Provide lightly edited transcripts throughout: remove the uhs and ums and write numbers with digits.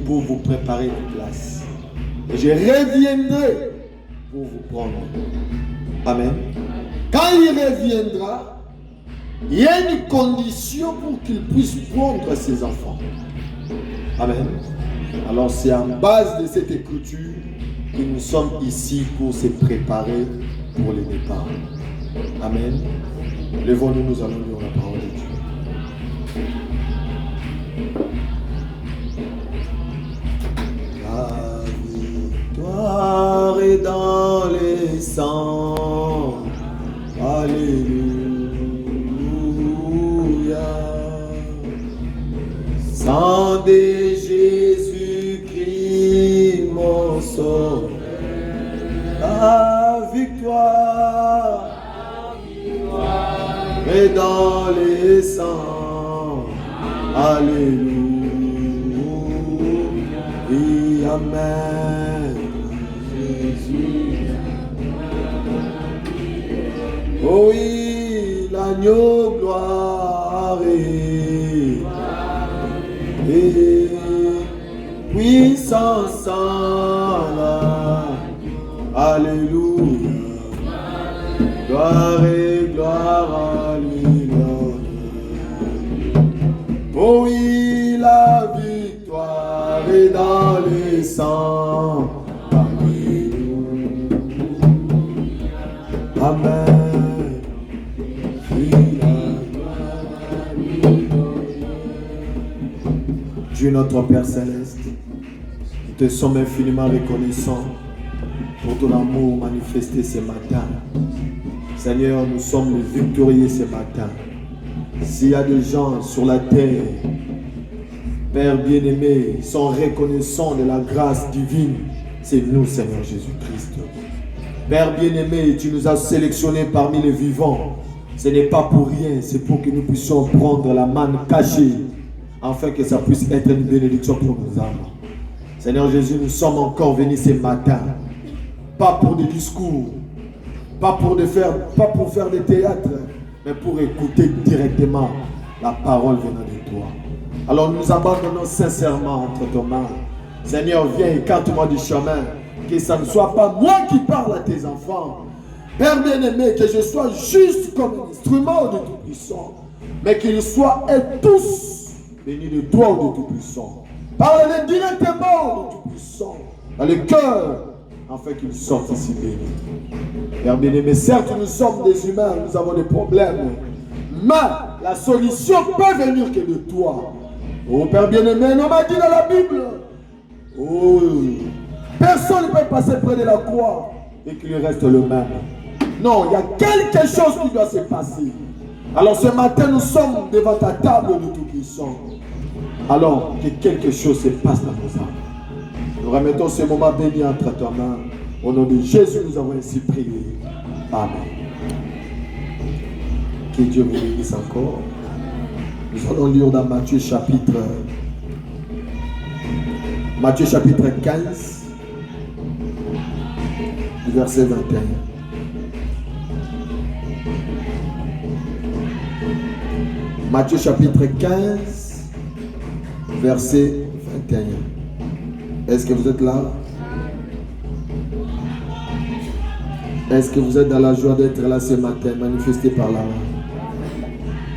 pour vous préparer une place. Et je reviendrai pour vous prendre. Amen. Quand il reviendra, il y a une condition pour qu'il puisse prendre ses enfants. Amen. Alors c'est en base de cette écriture que nous sommes ici pour se préparer pour le départ. Amen. Levons-nous, nous allons lire la parole de Dieu. La victoire est dans les sangs. Alléluia. Sang de Jésus-Christ, mon sauveur. La victoire est dans les sangs. Alléluia. Amen. Jésus. Oh oui, l'agneau gloire et puissance en la. Alléluia. Gloire et gloire, alléluia. Oh oui, la victoire est dans les sangs. Alléluia. Amen. Dieu notre Père Céleste, nous te sommes infiniment reconnaissants pour ton amour manifesté ce matin. Seigneur, nous sommes les victorieux ce matin. S'il y a des gens sur la terre, Père bien-aimé, ils sont reconnaissants de la grâce divine, c'est nous, Seigneur Jésus-Christ. Père bien-aimé, tu nous as sélectionnés parmi les vivants. Ce n'est pas pour rien, c'est pour que nous puissions prendre la manne cachée, afin que ça puisse être une bénédiction pour nos âmes. Seigneur Jésus, nous sommes encore venus ce matin, pas pour des discours, pas pour faire des théâtres, mais pour écouter directement la parole venant de toi. Alors nous nous abandonnons sincèrement entre tes mains. Seigneur, viens, écarte-moi du chemin, que ça ne soit pas moi qui parle à tes enfants. Père bien-aimé, que je sois juste comme un instrument de Tout-Puissant, mais qu'ils soient tous bénis de toi, de Tout-Puissant. Parle-les directement de Tout-Puissant, dans le cœur, afin qu'ils sortent ici bénis. Père bien-aimé, certes nous sommes des humains, nous avons des problèmes, mais la solution peut venir que de toi. Oh Père bien-aimé, on m'a dit dans la Bible, oh, personne ne peut passer près de la croix et qu'il reste le même. Non, il y a quelque chose qui doit se passer. Alors ce matin, nous sommes devant ta table de Tout-Puissant. Alors que quelque chose se passe dans nos âmes. Nous remettons ce moment béni entre tes mains. Au nom de Jésus, nous avons ainsi prié. Amen. Que Dieu vous bénisse encore. Nous allons lire dans Matthieu chapitre 15, verset 21. Matthieu chapitre 15, verset 21. Est-ce que vous êtes là? Est-ce que vous êtes dans la joie d'être là ce matin, manifesté par la main?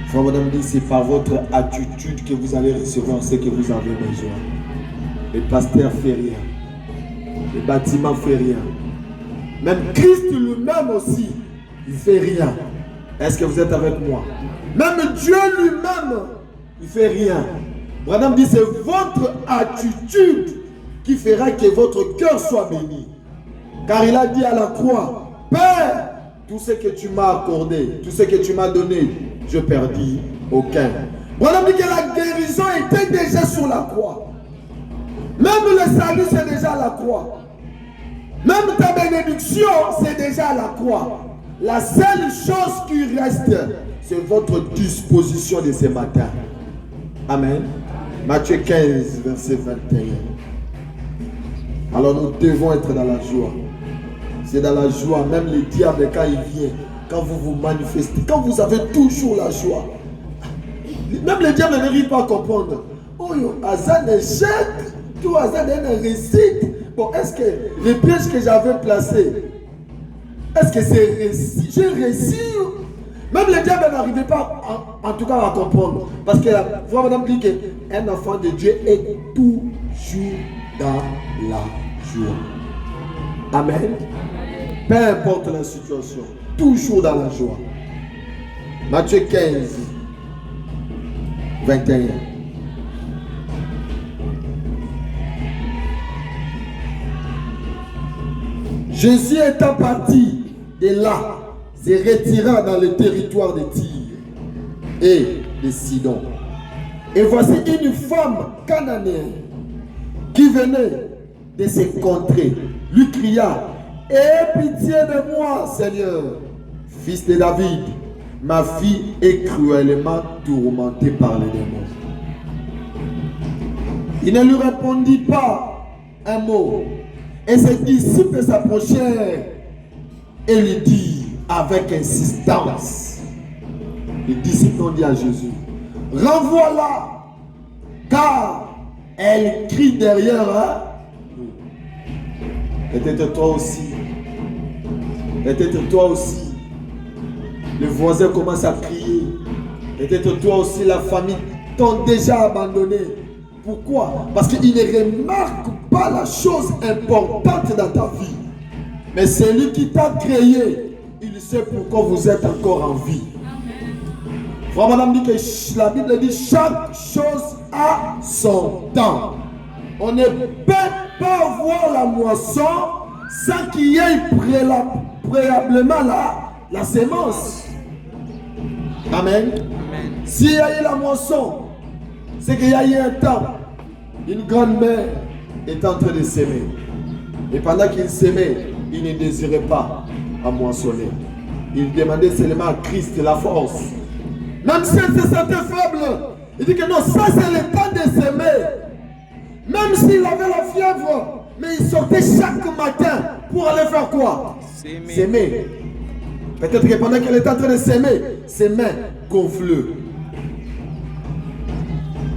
Frère, madame dit, c'est par votre attitude que vous allez recevoir ce que vous avez besoin. Le pasteur fait rien. Le bâtiment fait rien. Même Christ lui-même aussi, il fait rien. Est-ce que vous êtes avec moi? Même Dieu lui-même, il fait rien. Madame dit, c'est votre attitude qui fera que votre cœur soit béni. Car il a dit à la croix, Père, tout ce que tu m'as accordé, tout ce que tu m'as donné, je perdis aucun. Madame dit que la guérison était déjà sur la croix. Même le salut, c'est déjà à la croix. Même ta bénédiction, c'est déjà à la croix. La seule chose qui reste, c'est votre disposition de ce matin. Amen. Matthieu 15, verset 21. Alors nous devons être dans la joie. C'est dans la joie, même le diable quand il vient, quand vous vous manifestez, quand vous avez toujours la joie. Même le diable n'arrive pas à comprendre. Oh, Azan échec, tout hasard d'une réussite. Bon, est-ce que les pièges que j'avais placés, est-ce que c'est réussi? J'ai réussi. Même le diable n'arrivait pas, en tout cas, à comprendre. Parce que la voix madame dit qu'un enfant de Dieu est toujours dans la joie. Amen. Peu importe la situation, toujours dans la joie. Matthieu 15, 21. Jésus étant parti de là, se retira dans le territoire de Tyr et de Sidon. Et voici une femme cananéenne qui venait de ces contrées, lui cria: aie pitié de moi, Seigneur, fils de David, ma fille est cruellement tourmentée par les démons. Il ne lui répondit pas un mot. Et ses disciples s'approchèrent et lui dirent avec insistance. Les disciples ont dit à Jésus: renvoie-la, car elle crie derrière. Peut-être toi aussi. Peut-être toi aussi. Les voisins commencent à crier. Peut-être toi aussi, la famille t'ont déjà abandonné. Pourquoi? Parce qu'ils ne remarquent pas la chose importante dans ta vie. Mais c'est lui qui t'a créé. Il sait pourquoi vous êtes encore en vie. Frère, madame dit que la Bible dit chaque chose a son temps. On ne peut pas voir la moisson sans qu'il y ait préalablement la sémence. Amen. S'il y a eu la moisson, c'est qu'il y a eu un temps. Une grande-mère est en train de s'aimer. Et pendant qu'il s'aimait, il ne désirait pas à moissonner. Il demandait seulement à Christ la force. Même si elle se sentait faible, il dit que non, ça c'est le temps de s'aimer. Même s'il avait la fièvre, mais il sortait chaque matin pour aller faire quoi? S'aimer. Peut-être que pendant qu'elle était en train de s'aimer, ses mains gonflent.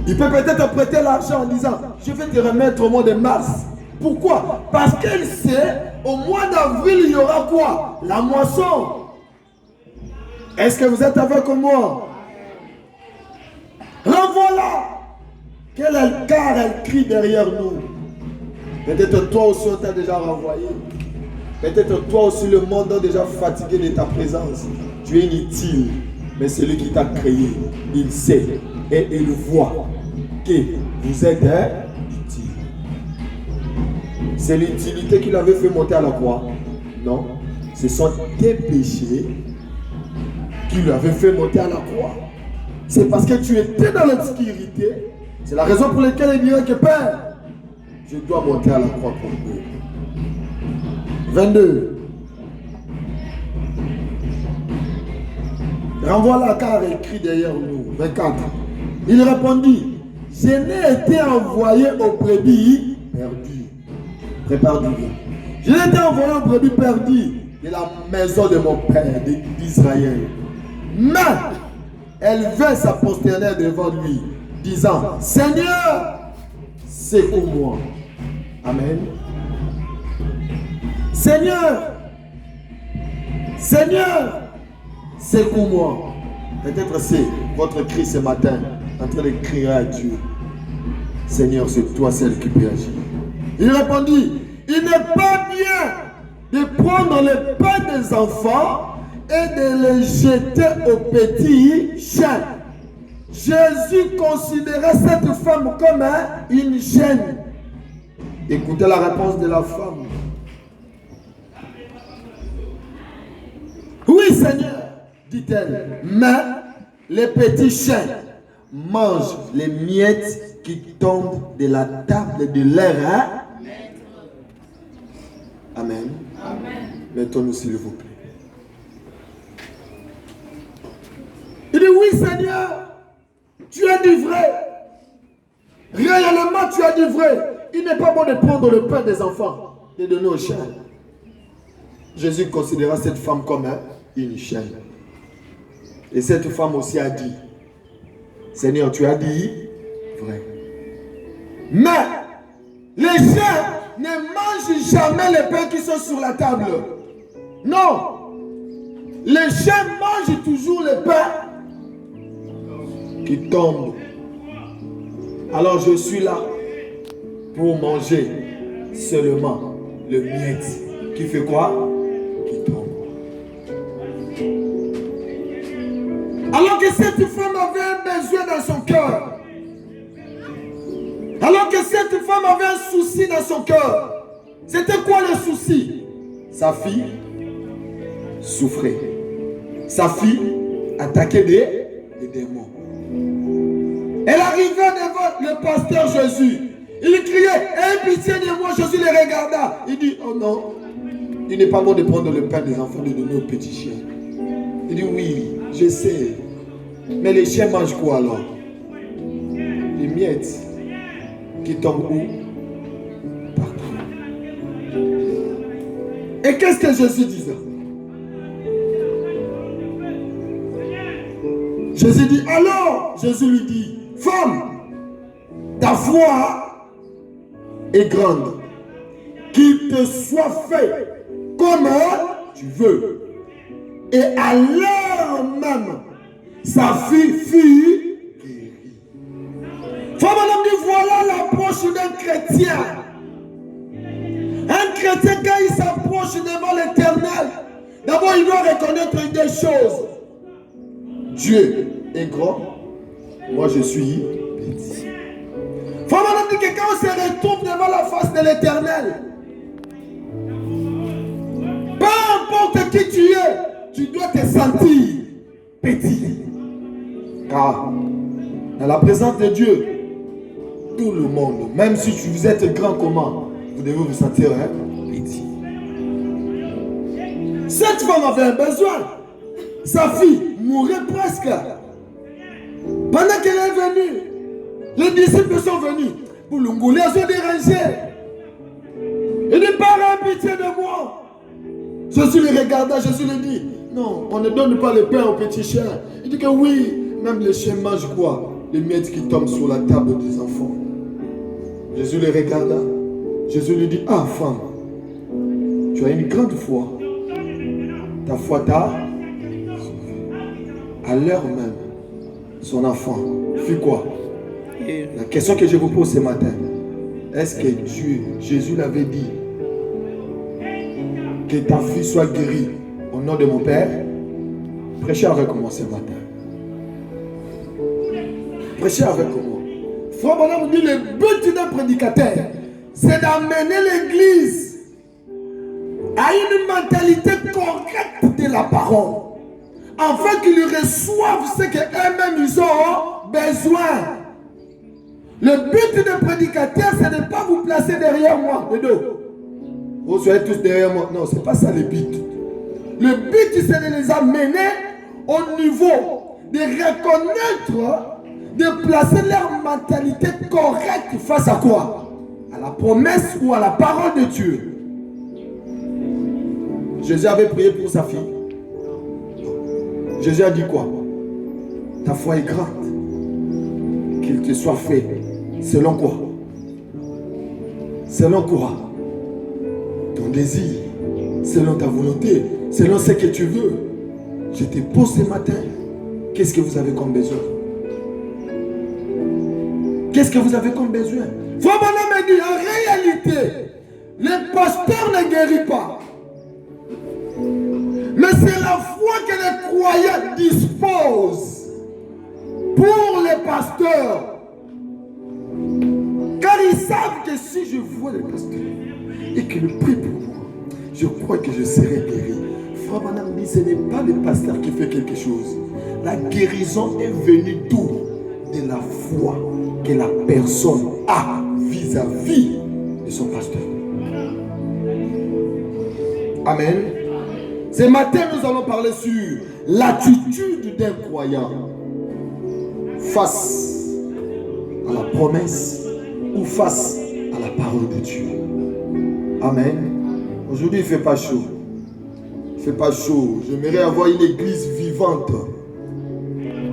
Il peut peut-être prêter l'argent en disant: je vais te remettre au mois de mars. Pourquoi? Parce qu'elle sait, au mois d'avril, il y aura quoi? La moisson. Est-ce que vous êtes avec moi? Renvoie-la, car elle crie derrière nous. Peut-être toi aussi on t'a déjà renvoyé. Peut-être toi aussi le monde a déjà fatigué de ta présence. Tu es inutile. Mais celui qui t'a créé, il sait et il voit que vous êtes utile. C'est l'utilité qui l'avait fait monter à la croix. Non, ce sont tes péchés qui lui avaient fait monter à la croix. C'est parce que tu étais dans l'obscurité. C'est la raison pour laquelle il dirait que Père, je dois monter à la croix pour eux. 22. Renvoie-la, car elle crie derrière nous. 24. Il répondit: je n'ai été envoyé aux brebis perdues. Prépare-toi bien. Je n'ai été envoyé aux brebis perdues de la maison de mon père, d'Israël. Mais elle vint sa postérité devant lui, disant: Seigneur, secours-moi. Amen. Seigneur, Seigneur, secours-moi. Peut-être c'est votre cri ce matin, en train de crier à Dieu. Seigneur, c'est toi celle qui peut agir. Il répondit: il n'est pas bien de prendre le pain des enfants et de les jeter aux petits chiens. Jésus considérait cette femme comme une chienne. Écoutez la réponse de la femme. Oui, Seigneur, dit-elle, mais les petits chiens mangent les miettes qui tombent de la table de leur Amen. Amen. Mettons-nous s'il vous plaît. Il dit: oui, Seigneur, tu as dit vrai. Réellement, tu as dit vrai. Il n'est pas bon de prendre le pain des enfants et de donner aux chiens. Jésus considéra cette femme comme une chienne. Et cette femme aussi a dit: Seigneur, tu as dit vrai. Mais Les chiens ne mangent jamais les pains qui sont sur la table. Non. Les chiens mangent toujours les pains qui tombent. Alors je suis là pour manger seulement le miette qui fait quoi? Qui tombe. Alors que cette femme avait un besoin dans son cœur. Alors que cette femme avait un souci dans son cœur. C'était quoi le souci? Sa fille souffrait. Sa fille attaquait des démons. Elle arrivait devant le pasteur Jésus. Il criait, aie pitié de moi. Jésus les regarda. Il dit, oh non, il n'est pas bon de prendre le pain des enfants de donner aux petits chiens. Il dit, oui, je sais. Mais les chiens mangent quoi alors? Les miettes qui tombent où? Partout. Et qu'est-ce que Jésus disait? Jésus dit, alors, Jésus lui dit, femme, ta foi est grande, qu'il te soit fait comme tu veux. Et à l'heure même, sa fille fut guérie. Femme, on dit, voilà l'approche d'un chrétien. Un chrétien, quand il s'approche devant l'Éternel, d'abord il doit reconnaître des choses. Dieu est grand, moi je suis petit. Faut maintenant dire que quand on se retrouve devant la face de l'Éternel, peu importe qui tu es, tu dois te sentir petit. Car dans la présence de Dieu, tout le monde, même si vous êtes grand comment, vous devez vous sentir petit. Cette femme avait un besoin. Sa fille mourait presque. Pendant qu'elle est venue, les disciples sont venus pour l'ongouler, ils ont dérangé. Il dit, parle pitié de moi. Jésus les regarda, Jésus lui dit, non, on ne donne pas le pain aux petits chiens. Il dit que oui, même les chiens mangent quoi? Les miettes qui tombent sur la table des enfants. Jésus les regarda. Jésus lui dit, ah femme, tu as une grande foi. Ta foi t'a sauvé. À l'heure même, son enfant fit quoi? La question que je vous pose ce matin, est-ce que Dieu, Jésus l'avait dit, que ta fille soit guérie au nom de mon Père? Prêchez avec moi ce matin. Prêchez avec moi. Frère Bonhomme dit, le but d'un prédicateur, c'est d'amener l'église à une mentalité correcte de la parole, afin qu'ils reçoivent ce qu'eux-mêmes ils ont besoin. Le but d'un prédicateur, c'est de ne pas vous placer derrière moi, de dos. Vous soyez tous derrière moi. Non, ce n'est pas ça le but. Le but, c'est de les amener au niveau de reconnaître, de placer leur mentalité correcte face à quoi? À la promesse ou à la parole de Dieu. Jésus avait prié pour sa fille. Jésus a dit quoi? Ta foi est grande. Qu'il te soit fait. Selon quoi? Selon quoi? Ton désir. Selon ta volonté. Selon ce que tu veux. Je te pose ce matin. Qu'est-ce que vous avez comme besoin? Qu'est-ce que vous avez comme besoin? Frère Bonhomme me dit, en réalité, le pasteur ne guérit pas. Mais c'est la foi que les croyants disposent pour les pasteurs. Car ils savent que si je vois le pasteur et qu'il prie pour moi, je crois que je serai guéri. Frère Bonhomme dit, ce n'est pas le pasteur qui fait quelque chose. La guérison est venue d'où? De la foi que la personne a vis-à-vis de son pasteur. Amen. Ce matin, nous allons parler sur l'attitude d'un croyant face à la promesse ou face à la parole de Dieu. Amen. Aujourd'hui, il ne fait pas chaud. Il ne fait pas chaud. J'aimerais avoir une église vivante.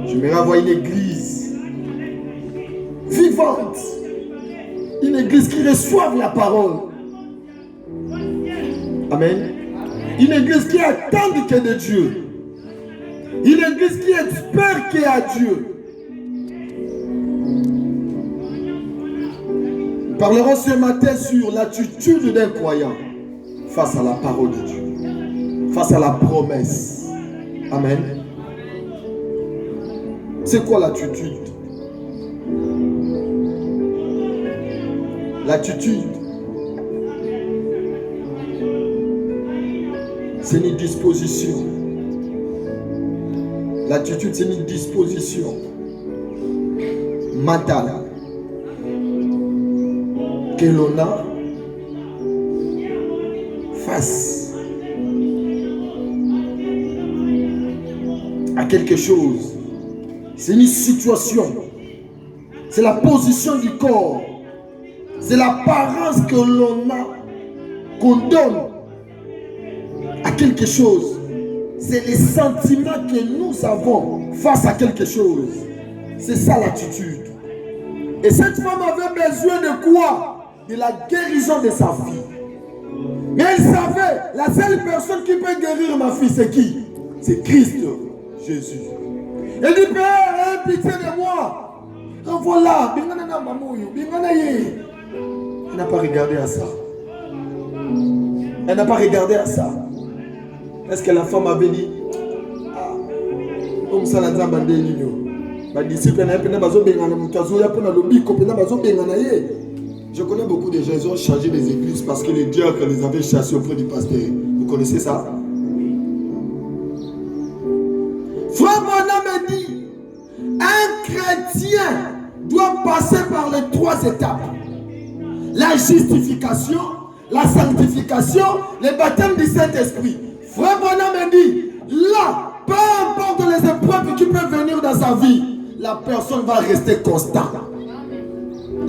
J'aimerais avoir une église vivante. Une église qui reçoive la parole. Amen. Une église qui attend que de Dieu. Une église qui espère qu'il y a Dieu. Nous parlerons ce matin sur l'attitude d'un croyant face à la parole de Dieu, face à la promesse. Amen. C'est quoi l'attitude? L'attitude, c'est une disposition. L'attitude, c'est une disposition mentale que l'on a face à quelque chose. C'est une situation. C'est la position du corps. C'est l'apparence que l'on a, qu'on donne à quelque chose. C'est les sentiments que nous avons face à quelque chose. C'est ça l'attitude. Et cette femme avait besoin de quoi? De la guérison de sa fille. Mais elle savait, la seule personne qui peut guérir ma fille, c'est qui? C'est Christ, Jésus. Elle dit, Père, aie pitié de moi. En voilà. Elle n'a pas regardé à ça. Elle n'a pas regardé à ça. Est-ce que la femme avait dit, comme ça, la dame a dit, je connais beaucoup de gens, ils ont changé les églises parce que les diacres les avaient chassés auprès du pasteur. Vous connaissez ça? Frère Branham me dit, un chrétien doit passer par les 3 étapes. La justification, la sanctification, le baptême du Saint-Esprit. Frère Branham me dit, là, peu importe les épreuves qui peuvent venir dans sa vie, la personne va rester constante.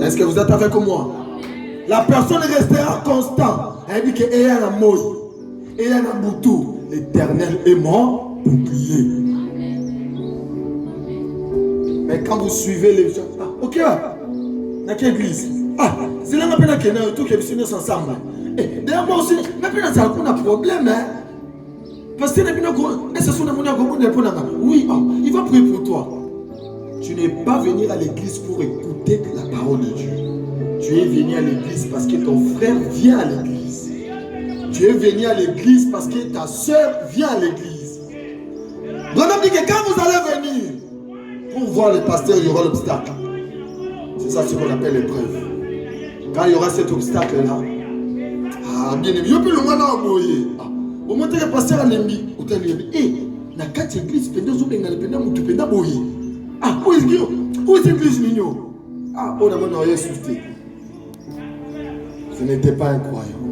Est-ce que vous êtes avec moi? La personne restera constante. Elle dit que Eyana Moï, Eyana Boutou, l'Éternel est mon bouclier. Mais quand vous suivez les gens, ok, dans quelle église? C'est là qu'on a tout qui est ensemble. D'ailleurs, moi aussi, il y a un problème. Parce que oui, il va prier pour toi. Tu n'es pas venu à l'église pour écouter la parole de Dieu. Tu es venu à l'église parce que ton frère vient à l'église. Tu es venu à l'église parce que ta soeur vient à l'église. Branham dit que quand vous allez venir pour voir le pasteur, il y aura l'obstacle. C'est ça ce qu'on appelle l'épreuve. Quand il y aura cet obstacle-là, bien aimé, je peux le voir là au moment où le pasteur a l'ennemi, il dit, na 4 églises, où est l'église mignon? On a rien soufflé. Ce n'était pas un croyant.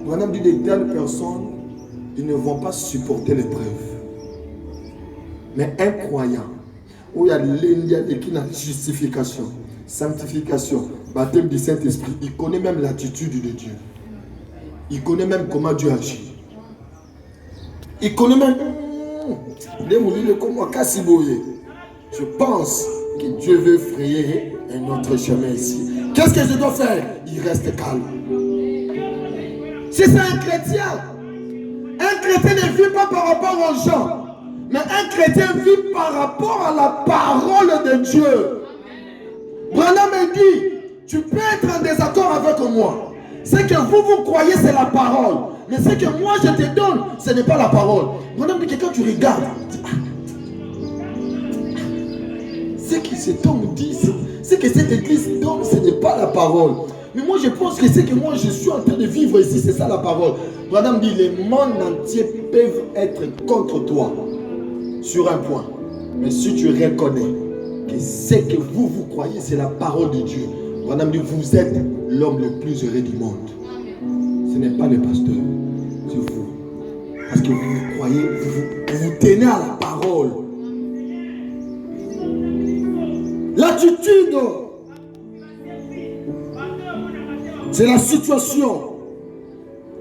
Branham dit de telles personnes, ils ne vont pas supporter l'épreuve. Mais un croyant, où il y a la justification, sanctification, baptême du Saint-Esprit, il connaît même l'attitude de Dieu. Il connaît même comment Dieu agit. Il connaît même. Je pense que Dieu veut frayer un autre chemin ici. Qu'est-ce que je dois faire? Il reste calme. Si c'est un chrétien ne vit pas par rapport aux gens, mais un chrétien vit par rapport à la parole de Dieu. Branham me dit, tu peux être en désaccord avec moi. Ce que vous croyez, c'est la parole. Mais ce que moi je te donne, ce n'est pas la parole. Branham dit que quand tu regardes, ce que cet homme dit, ce que cette église donne, ce n'est pas la parole. Mais moi je pense que ce que moi je suis en train de vivre ici, c'est ça la parole. Branham dit, le monde entier peut être contre toi sur un point. Mais si tu reconnais que ce que vous croyez, c'est la parole de Dieu, Branham dit, vous êtes l'homme le plus heureux du monde. Ce n'est pas le pasteur, c'est vous. Parce que vous croyez, vous tenez à la parole. L'attitude, c'est la situation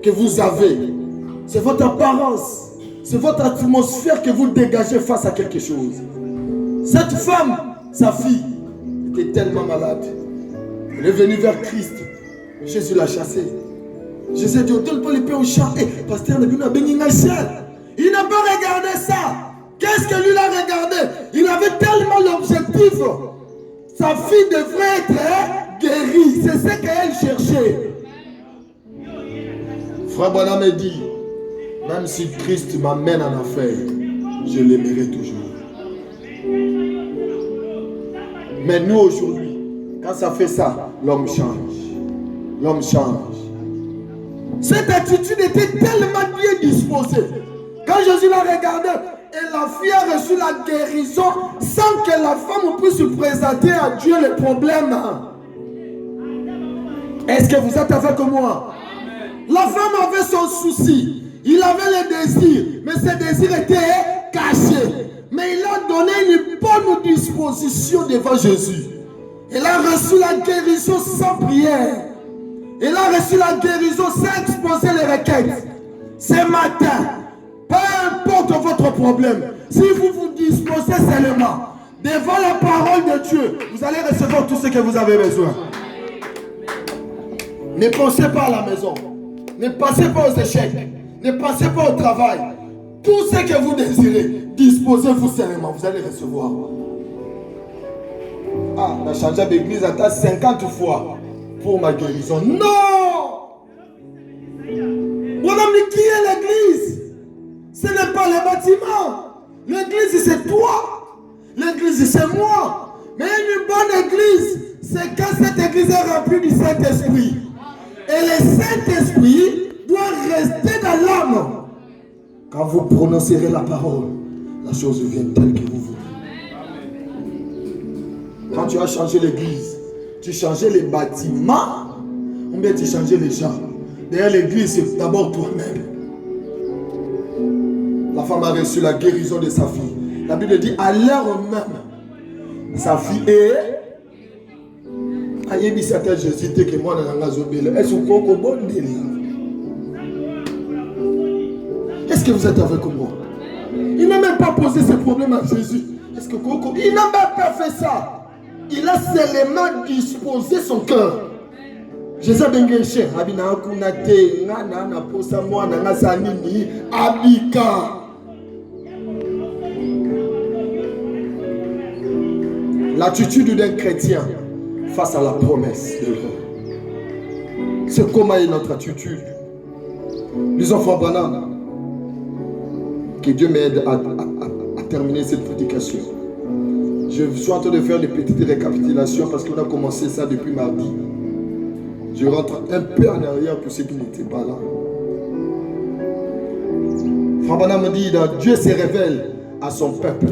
que vous avez. C'est votre apparence, c'est votre atmosphère que vous dégagez face à quelque chose. Cette femme, sa fille, était tellement malade. Elle est venue vers Christ. Jésus l'a chassé. Jésus a dit, donne pas l'épée au chat. Pasteur, il n'a pas regardé ça. Qu'est-ce que lui a regardé? Il avait tellement l'objectif. Sa fille devrait être guérie. C'est ce qu'elle cherchait. Frère Branham me dit, même si Christ m'amène en affaire, je l'aimerai toujours. Mais nous aujourd'hui, quand ça fait ça, l'homme change. L'homme change. Cette attitude était tellement bien disposée. Quand Jésus l'a regardé, et la fille a reçu la guérison sans que la femme puisse se présenter à Dieu les problèmes. Est-ce que vous êtes avec moi? La femme avait son souci. Il avait les désirs, mais ses désirs étaient cachés. Mais il a donné une bonne disposition devant Jésus. Elle a reçu la guérison sans prière. Elle a reçu la guérison sans exposer les requêtes. Ce matin, peu importe votre problème, si vous vous disposez seulement devant la parole de Dieu, vous allez recevoir tout ce que vous avez besoin. Ne pensez pas à la maison. Ne pensez pas aux échecs. Ne pensez pas au travail. Tout ce que vous désirez, disposez-vous seulement, vous allez recevoir. Ah, on a changé d'église à 50 fois pour ma guérison. Non! On a dit qui est l'église? Ce n'est pas le bâtiment. L'église, c'est toi. L'église, c'est moi. Mais une bonne église, c'est quand cette église est remplie du Saint-Esprit. Et le Saint-Esprit doit rester dans l'âme. Quand vous prononcerez la parole, la chose devient telle que vous voulez. Quand tu as changé l'église, tu changeais les bâtiments ou bien tu changeais les gens. D'ailleurs, l'église, c'est d'abord toi-même. La femme a reçu la guérison de sa fille. La Bible dit à l'heure même, sa fille est. Est-ce que vous êtes avec moi? Il n'a même pas posé ce problème à Jésus. Est-ce que il n'a même pas fait ça. Il a seulement disposé son cœur. Jésus a bien gêché. L'attitude d'un chrétien face à la promesse de Dieu. C'est comment est notre attitude. Disons, frère Branham, que Dieu m'aide à terminer cette prédication. Je suis en train de faire des petites récapitulations parce qu'on a commencé ça depuis mardi. Je rentre un peu en arrière pour ceux qui n'étaient pas là. Frère Branham me dit, Dieu se révèle à son peuple.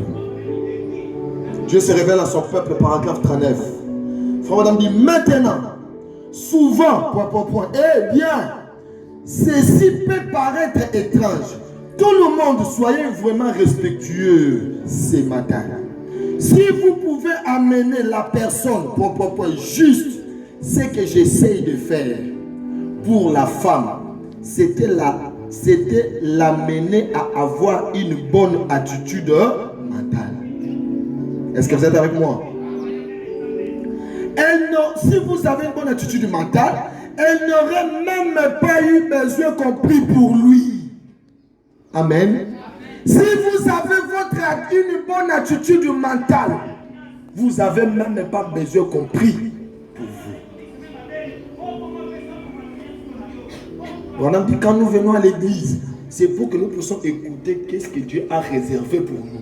Dieu se révèle à son peuple, paragraphe 39. Frère Branham dit, maintenant, souvent, eh bien, ceci peut paraître étrange. Tout le monde, soyez vraiment respectueux ce matin. Si vous pouvez amener la personne, juste ce que j'essaye de faire pour la femme, c'était l'amener à avoir une bonne attitude mentale. Est-ce que vous êtes avec moi? Si vous avez une bonne attitude mentale, elle n'aurait même pas eu besoin qu'on prie pour lui. Amen. Si vous avez une bonne attitude mentale, vous n'avez même pas besoin qu'on prie pour vous. On a dit quand nous venons à l'église, c'est pour que nous puissions écouter qu'est-ce que Dieu a réservé pour nous.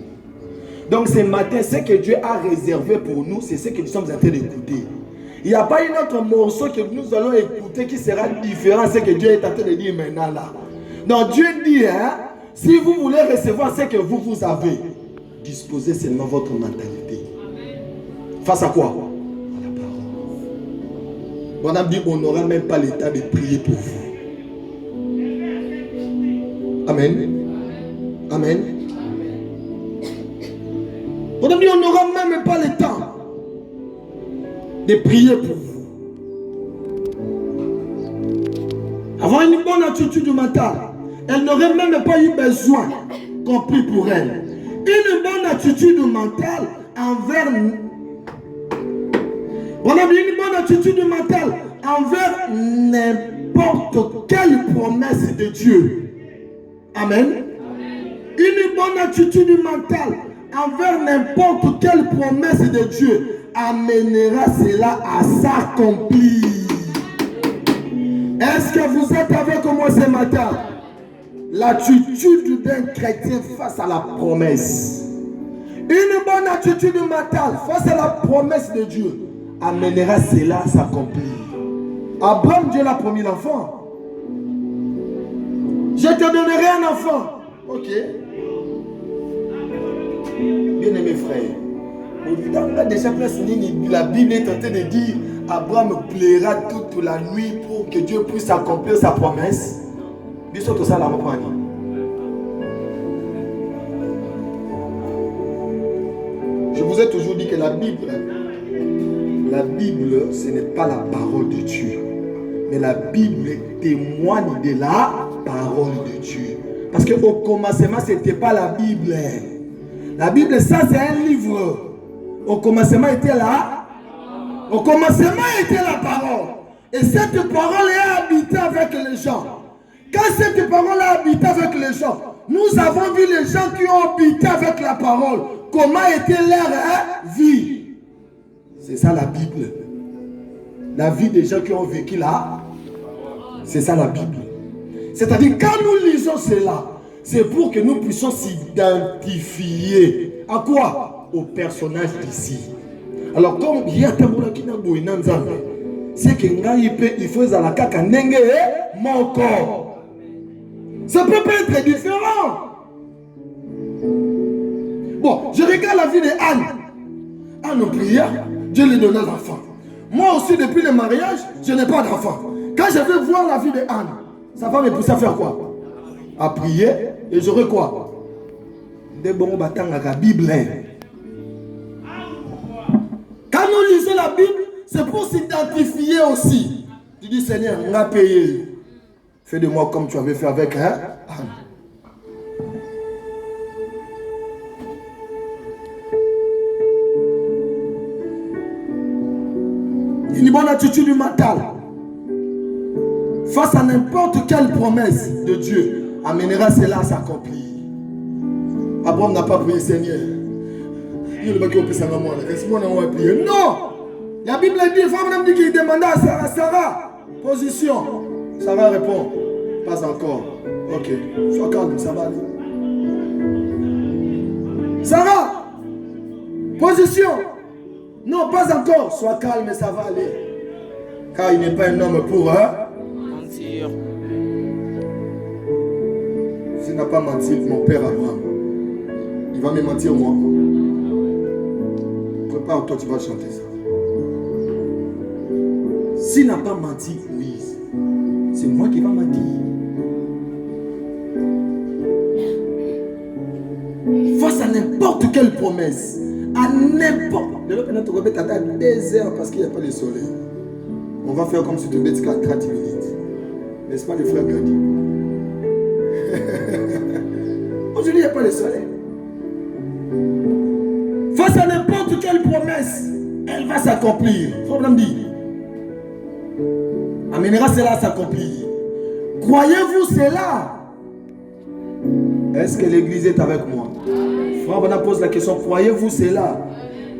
Donc ce matin, ce que Dieu a réservé pour nous, c'est ce que nous sommes en train d'écouter. Il n'y a pas un autre morceau que nous allons écouter qui sera différent de ce que Dieu est en train de dire maintenant là. Donc Dieu dit, si vous voulez recevoir ce que vous avez, disposez seulement votre mentalité. Face à quoi? À la parole. On a dit, on n'aura même pas l'état de prier pour vous. Amen. Amen. On a dit, on n'aura même pas le temps de prier pour vous. Avoir une bonne attitude mentale, elle n'aurait même pas eu besoin qu'on prie pour elle. Une bonne attitude mentale envers On a bien une bonne attitude mentale envers n'importe quelle promesse de Dieu. Amen. Une bonne attitude mentale envers n'importe quelle promesse de Dieu amènera cela à s'accomplir. Est-ce que vous êtes avec moi ce matin? L'attitude d'un chrétien face à la promesse. Une bonne attitude mentale face à la promesse de Dieu amènera cela à s'accomplir. Abraham, Dieu l'a promis l'enfant. Je te donnerai un enfant. Ok. Bien-aimés frères, déjà la Bible est en train de dire Abraham plaira toute la nuit pour que Dieu puisse accomplir sa promesse. Tout ça, je vous ai toujours dit que la Bible, ce n'est pas la parole de Dieu. Mais la Bible témoigne de la parole de Dieu. Parce qu'au commencement, ce n'était pas la Bible. La Bible, ça, c'est un livre. Au commencement était là. Au commencement était la parole. Et cette parole est habitée avec les gens. Quand cette parole a habité avec les gens, nous avons vu les gens qui ont habité avec la parole. Comment était leur vie? C'est ça la Bible. La vie des gens qui ont vécu là, c'est ça la Bible. C'est-à-dire quand nous lisons cela, c'est pour que nous puissions s'identifier. À quoi? Au personnage d'ici. Alors comme il y a un qui n'a pas c'est que il faut la kaka nenge mon corps. Ça peut pas être différent. Bon, je regarde la vie de Anne. Anne pria, Dieu lui donna l'enfant. Moi aussi, depuis le mariage, je n'ai pas d'enfant. Quand je vais voir la vie de Anne, ça va me pousser à faire quoi? À prier, et j'aurai quoi? Des bons bâtons à la Bible. Quand nous lisons la Bible, c'est pour s'identifier aussi. Tu dis, Seigneur, on a payé. Fais de moi comme tu avais fait avec Anne. Une bonne attitude mentale face à n'importe quelle promesse de Dieu amènera cela à s'accomplir. Abraham n'a pas prié, Seigneur. Non! La Bible dit, il faut dire qu'il demanda à Sarah, Sarah, position. Sarah répond, pas encore. Ok, sois calme, ça va aller. Sarah, position. Non, pas encore. Sois calme, ça va aller. Car il n'est pas un homme pour mentir. S'il n'a pas menti, mon père Abraham, il va me mentir moi. Prépare-toi, tu vas chanter ça. S'il n'a pas menti, oui, c'est moi qui va mentir. Face à n'importe quelle promesse, à n'importe. De l'autre côté, tu vas mettre 2 heures parce qu'il n'y a pas de soleil. On va faire comme si tu mets 30 minutes. N'est-ce pas, le frère Gadi? Aujourd'hui, il n'y a pas de soleil. Face à n'importe quelle promesse, elle va s'accomplir. Problème dit. Amènera cela à s'accomplir. Croyez-vous cela? Est-ce que l'église est avec moi? Frère Bana pose la question, croyez-vous cela?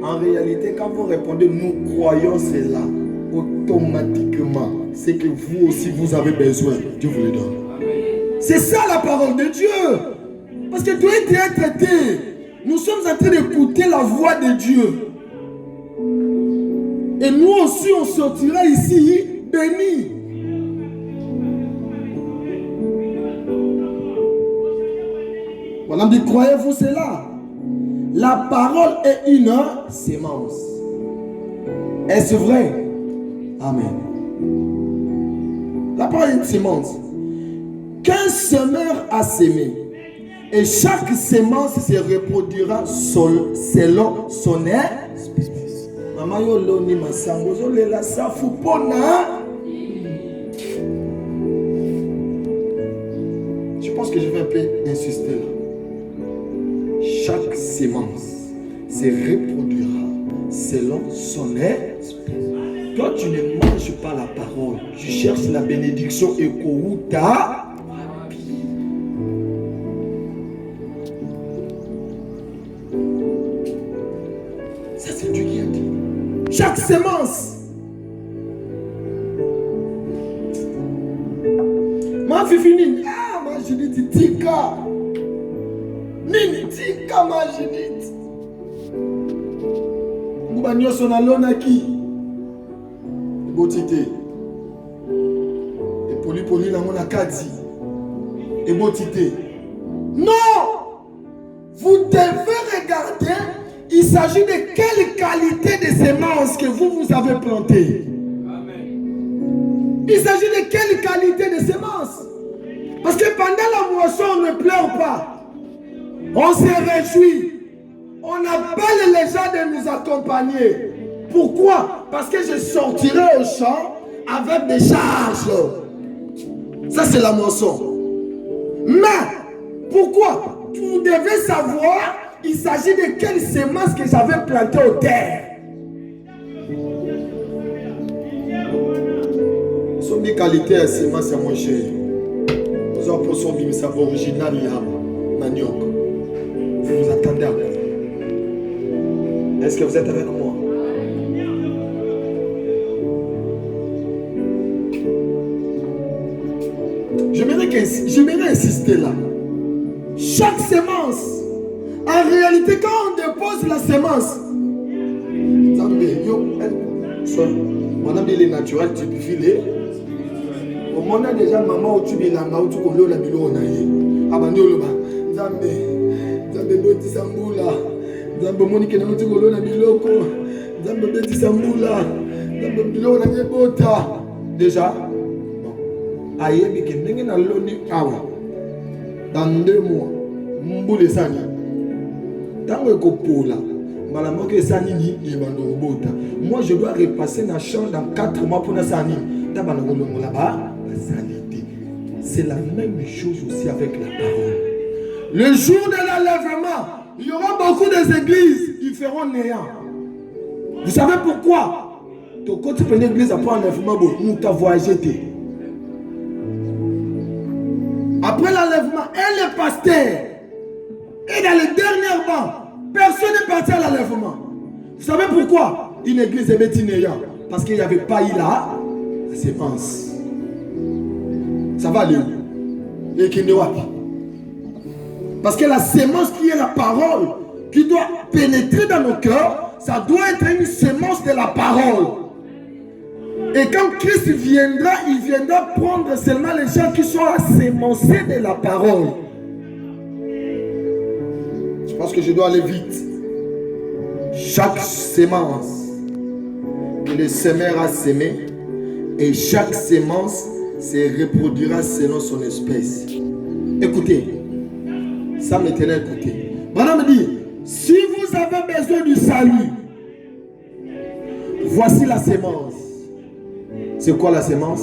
En réalité, quand vous répondez, nous croyons cela, automatiquement, c'est que vous aussi, vous avez besoin. Dieu vous le donne. C'est ça la parole de Dieu. Parce que tu es traité. Nous sommes en train d'écouter la voix de Dieu. Et nous aussi, on sortira ici bénis. Voilà, on dit, croyez-vous cela? La parole est une sémence. Est-ce vrai? Amen. La parole est une sémence. Qu'un semeur a sémé. Et chaque sémence se reproduira selon son espèce. Maman yolo ni masango zole la safu pona. Je pense que je vais un peu insister là. Chaque sémence se reproduira selon son espèce. Toi, tu ne manges pas la parole. Tu cherches la bénédiction et Kouta. Ça, c'est Dieu qui a dit. Chaque semence. Ma fifini. Ah, ma génite, tika. Nini, tika, ma génite. Moubanyo son alonaki. Botité. Et poli na mon akati. Et botité. Non! Vous devez regarder, il s'agit de quelle qualité de semences que vous avez plantées. Amen. Il s'agit de quelle qualité de semences. Parce que pendant la moisson, on ne pleure pas. On se réjouit. On appelle les gens de nous accompagner. Pourquoi? Parce que je sortirai au champ avec des charges. Ça, c'est la moisson. Mais, pourquoi? Vous devez savoir, il s'agit de quelles semences que j'avais plantées aux terres. Son des qualités à semences à mon cher. Nous avons pour son vie, ça va original, Nanyok. Vous vous attendez à quoi? Est-ce que vous êtes avec moi? J'aimerais insister là. Chaque semence, en réalité, quand on dépose la semence, on a dit les naturels, tu peux filer. On a déjà maman où tu es là, où tu connais la bilo, on a eu. Abandonne-le. Zambe boti sambula. Zambe monique na mutu kolo na biloko. Zambe beti sambula. Zambe bilo na yebota. Déjà. Ayebi ke ndenge na loni awa. Dans 2 mois, mboule sani. Tango ekopola, malamoke sani ni yebando robota. Moi je dois repasser na champ dans 4 mois pour na sani. Tabana kolongo là-bas, sanité. C'est la même chose aussi avec la parole. Le jour de l'enlèvement, il y aura beaucoup d'églises qui feront néant. Vous savez pourquoi? Quand tu prends une église après l'enlèvement, nous t'avons voyagé. Après l'enlèvement, et le pasteur, et dans les derniers bancs, personne n'est parti à l'enlèvement. Vous savez pourquoi? Une église est bétinéant. Parce qu'il n'y avait pas eu la sémence. Ça va aller où? Et qui ne va pas. Parce que la sémence qui est la parole, qui doit pénétrer dans nos cœurs, ça doit être une sémence de la parole. Et quand Christ viendra, il viendra prendre seulement les gens qui sont assémencés de la parole. Je pense que je dois aller vite. Chaque sémence que le semeur a sémé, et chaque sémence se reproduira selon son espèce. Écoutez, ça m'étonnait, écoutez. Madame me dit, si vous avez besoin du salut, voici la sémence. C'est quoi la sémence?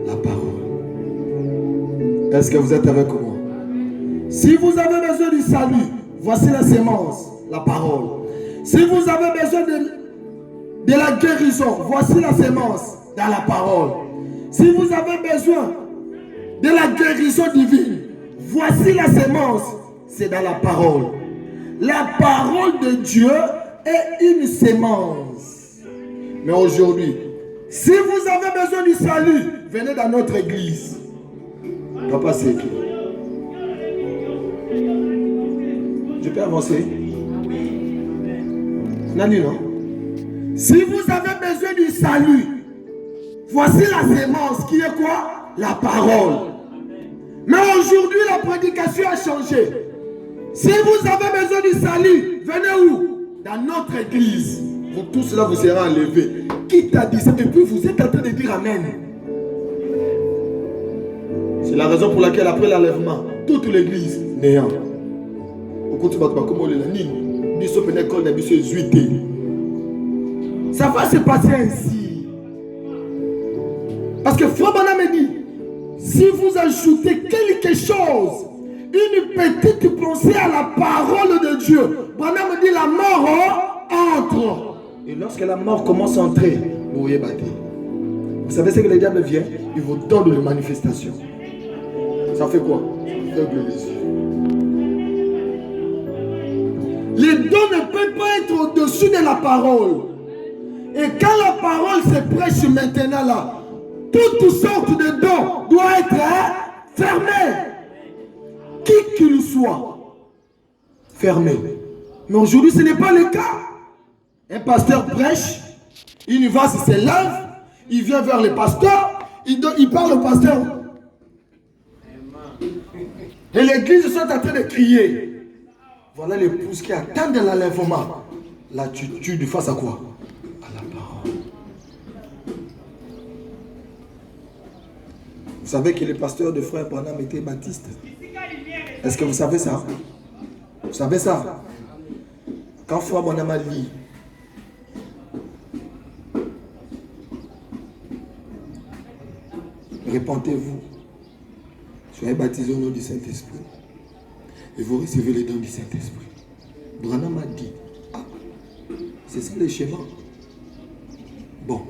La parole. Est-ce que vous êtes avec moi? Si vous avez besoin du salut, voici la sémence, la parole. Si vous avez besoin de la guérison, voici la sémence dans la parole. Si vous avez besoin de la guérison divine, voici la sémence, c'est dans la parole. La parole de Dieu est une sémence. Mais aujourd'hui, si vous avez besoin du salut, venez dans notre église. Papa, c'est qui? Je peux avancer? Nani, non? Si vous avez besoin du salut, voici la sémence qui est quoi? La parole. Mais aujourd'hui, la prédication a changé. Si vous avez besoin du salut, venez où? Dans notre église. Vous tous là, vous serez enlevés. Qui t'a dit ça? Et puis vous êtes en train de dire Amen. C'est la raison pour laquelle après l'enlèvement, toute l'église néant. Ça va se passer ainsi. Parce que Frère Branham me dit, si vous ajoutez quelque chose, une petite pensée à la parole de Dieu, Branham me dit la mort entre. Et lorsque la mort commence à entrer, Vous voyez battre. Vous savez ce que le diable vient? Il vous donne une manifestation. Ça fait quoi? Aveugle les yeux. Les dons ne peuvent pas être au-dessus de la parole. Et quand la parole se prêche maintenant là, toutes sortes de dons doivent être fermés. Qui qu'il soit, fermé. Mais aujourd'hui, ce n'est pas le cas. Un pasteur prêche, il va, il se lève, il vient vers le pasteur, il parle au pasteur. Et l'église sont en train de crier. Voilà l'épouse qui attend de l'enlèvement. L'attitude face à quoi? À la parole. Vous savez que le pasteur de frère Branham était baptiste? Est-ce que vous savez ça? Vous savez ça? Quand frère Branham a dit, répentez-vous, soyez baptisés au nom du Saint-Esprit et vous recevez les dons du Saint-Esprit. Branham a dit, ah, c'est ça le schéma. Bon,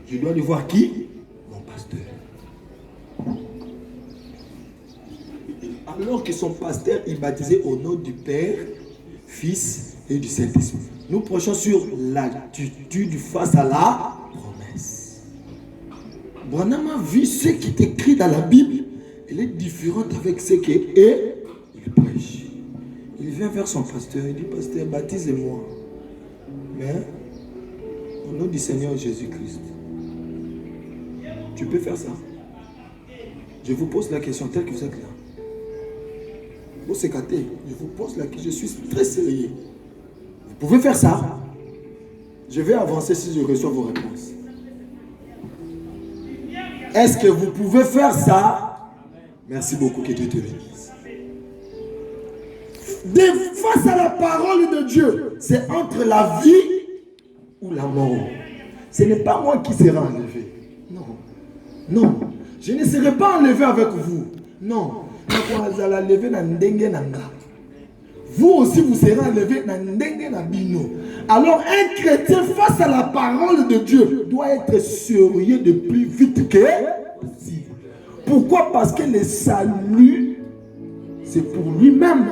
je dois aller voir qui? Mon pasteur. Alors que son pasteur est baptisé au nom du Père, Fils et du Saint-Esprit. Nous prêchons sur l'attitude face à la promesse. Branham a vu ce qui est écrit dans la Bible. Elle est différente avec ce qu'il prêche. Il vient vers son pasteur et dit, pasteur, baptisez-moi. Mais au nom du Seigneur Jésus-Christ. Tu peux faire ça? Je vous pose la question telle que vous êtes là. Vous s'écartez, je vous pose la question, je suis très sérieux. Vous pouvez faire ça? Je vais avancer si je reçois vos réponses. Est-ce que vous pouvez faire ça? Merci beaucoup, que Dieu te bénisse. Face à la parole de Dieu, c'est entre la vie ou la mort. Ce n'est pas moi qui serai enlevé. Non. Non. Je ne serai pas enlevé avec vous. Non. Vous aussi, vous serez enlevé. Alors, un chrétien face à la parole de Dieu doit être sérieux de plus vite que possible. Pourquoi? Parce que le salut, c'est pour lui-même.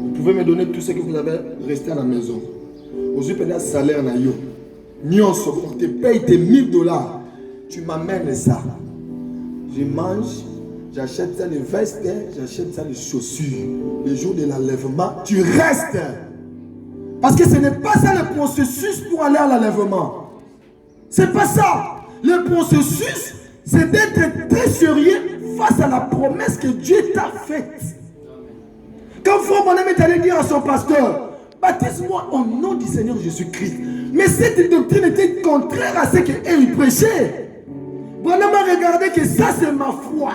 Vous pouvez me donner tout ce que vous avez resté à la maison. Aujourd'hui, peut-être salaire na yo. On te paye tes $1000. Tu m'amènes ça. Je mange, j'achète ça les vestes, j'achète ça les chaussures. Le jour de l'enlèvement, tu restes. Parce que ce n'est pas ça le processus pour aller à l'enlèvement. C'est pas ça. Le processus, c'est d'être très sérieux face à la promesse que Dieu t'a faite. Quand frère Branham est allé dire à son pasteur, baptise-moi au nom du Seigneur Jésus-Christ. Mais cette doctrine était contraire à ce qu'il prêchait. Branham a regardé que ça c'est ma foi.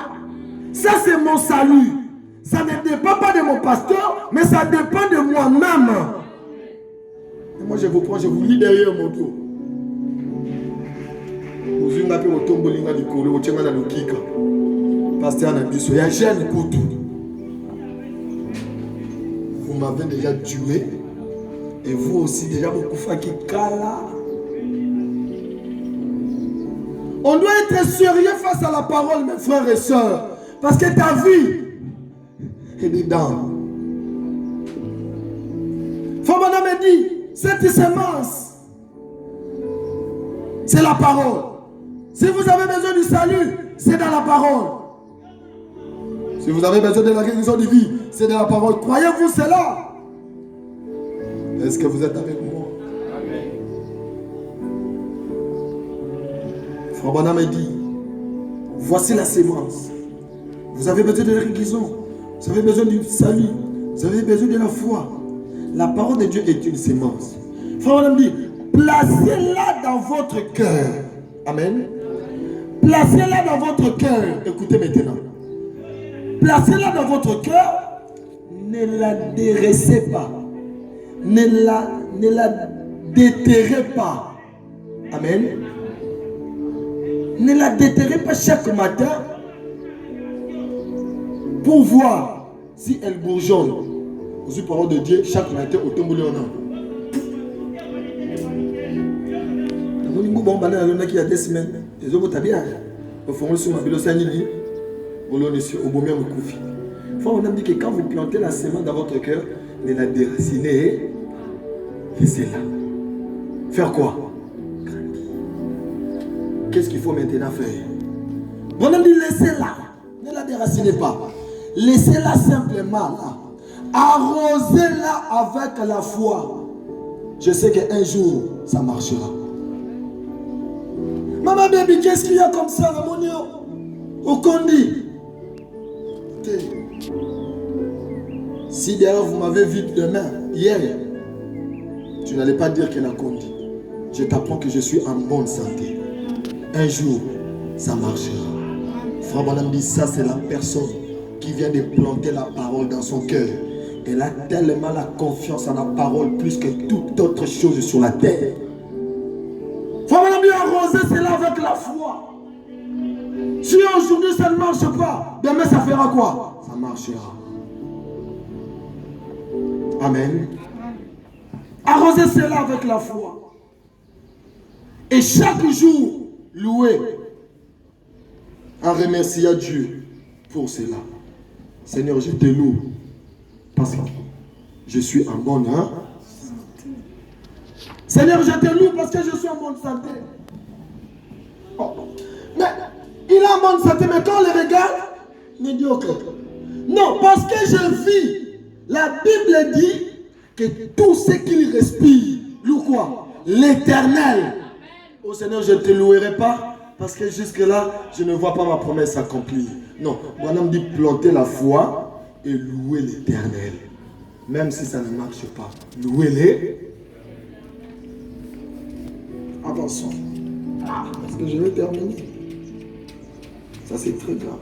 Ça c'est mon salut. Ça ne dépend pas de mon pasteur, mais ça dépend de moi-même. Et moi je vous prends, je vous lis derrière mon dos. Vous m'avez déjà tué. Et vous aussi déjà beaucoup qui cala. On doit être sérieux face à la parole, mes frères et sœurs. Parce que ta vie est dedans. Fabana me dit, cette semence, c'est la parole. Si vous avez besoin du salut, c'est dans la parole. Si vous avez besoin de la guérison de vie, c'est dans la parole. Croyez-vous cela? Est-ce que vous êtes avec moi? Amen. Frère Branham me dit, voici la sémence. Vous avez besoin de la guérison. Vous avez besoin du salut. Vous avez besoin de la foi. La parole de Dieu est une sémence. Frère Branham dit, placez-la dans votre cœur. Amen. Placez-la dans votre cœur. Écoutez maintenant. Placez-la dans votre cœur. Ne la délaissez pas. Ne la déterrez pas. Amen. Ne la déterrez pas chaque matin pour voir si elle bourgeonne. Aux paroles de Dieu, chaque matin, au tombeau en Moningo bon balai alona qui a des semaines. Les autres t'as bien. Au fond sur ma vélo sanili. Olo ne au bomien me koufi. Faut on a dit que quand vous plantez la semence dans votre cœur, ne la déracinez. Laissez-la. Faire quoi? Qu'est-ce qu'il faut maintenant faire? On a dit laissez-la. Ne la déracinez pas. Laissez-la simplement là. Arrosez-la avec la foi. Je sais qu'un jour, ça marchera. Maman baby, qu'est-ce qu'il y a comme ça, Ramonio? Au Condi. Si d'ailleurs vous m'avez vu demain, hier, tu n'allais pas dire qu'elle a Condi. Je t'apprends que je suis en bonne santé. Un jour, ça marchera. Frère Branham dit ça, c'est la personne qui vient de planter la parole dans son cœur. Elle a tellement la confiance en la parole plus que toute autre chose sur la terre. Frère Branham dit arroser cela avec la foi. Si aujourd'hui ça ne marche pas, demain ça fera quoi? Ça marchera. Amen. Arroser cela avec la foi. Et chaque jour, louer en remerciant Dieu pour cela. Seigneur, je te loue parce que je suis en bonne santé. Seigneur, je te loue parce que je suis en bonne santé. Oh. Mais il est en bonne santé, mais quand on le regarde, il dit ok. Non, parce que je vis. La Bible dit que tout ce qu'il respire, loue quoi? L'Éternel. Oh Seigneur, je ne te louerai pas parce que jusque-là, je ne vois pas ma promesse s'accomplir. Non, mon homme dit planter la foi et louer l'Éternel. Même si ça ne marche pas. Louez-les. Avançons. Parce que je vais terminer. Ça, c'est très grave.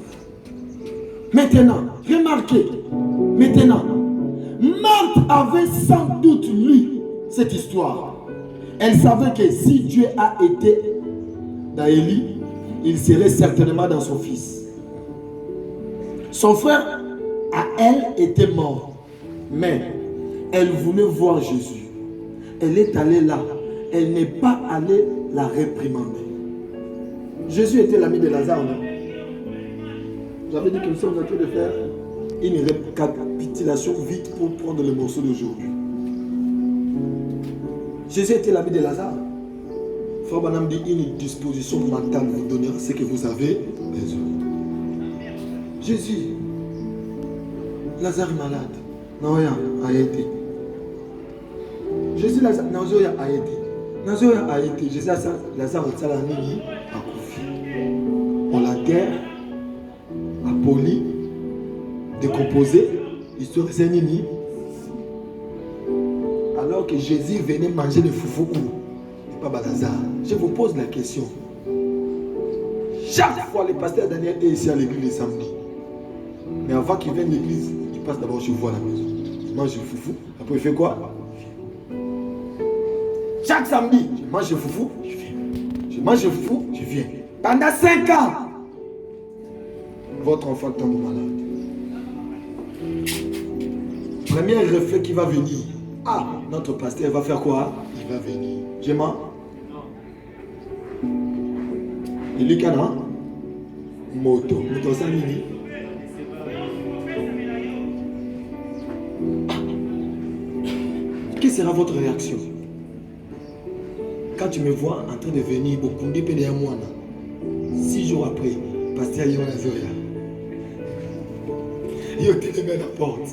Maintenant, remarquez. Maintenant, Marthe avait sans doute lu cette histoire. Elle savait que si Dieu a été dans Élie, il serait certainement dans son fils. Son frère, à elle, était mort. Mais elle voulait voir Jésus. Elle est allée là. Elle n'est pas allée la réprimander. Jésus était l'ami de Lazare, non? J'avais dit que nous sommes en train de faire une récapitulation vite pour prendre le morceau d'aujourd'hui. Jésus était l'ami de Lazare. Frère Branham dit une disposition mentale vous donnera ce que vous avez besoin. Jésus, Lazare est malade. Non, a été. Jésus, Lazare, non, a été. Nazoya a été. Jésus, Lazare, a confié. On l'enterre, a poli, décomposé, histoire c'est nini. Alors que Jésus venait manger le foufou, pas Lazare. Je vous pose la question. Chaque fois, le pasteur Daniel est ici à l'église le samedi. Mais avant qu'il vienne à l'église, il passe d'abord chez vous à la maison. Il mange le foufou. Après, il fait quoi? Chaque samedi, je mange le foufou, je viens. Je mange le foufou, je viens. Pendant 5 ans, votre enfant tombe malade. Premier réflexe qui va venir. Ah, notre pasteur va faire quoi? Il va venir. Je mens. Il est cana. Moto. Moto ça mini. Quelle sera votre réaction quand tu me vois en train de venir au Koundé derrière moi? 6 jours après, pasteur Yohana Zoya. Il était à la porte.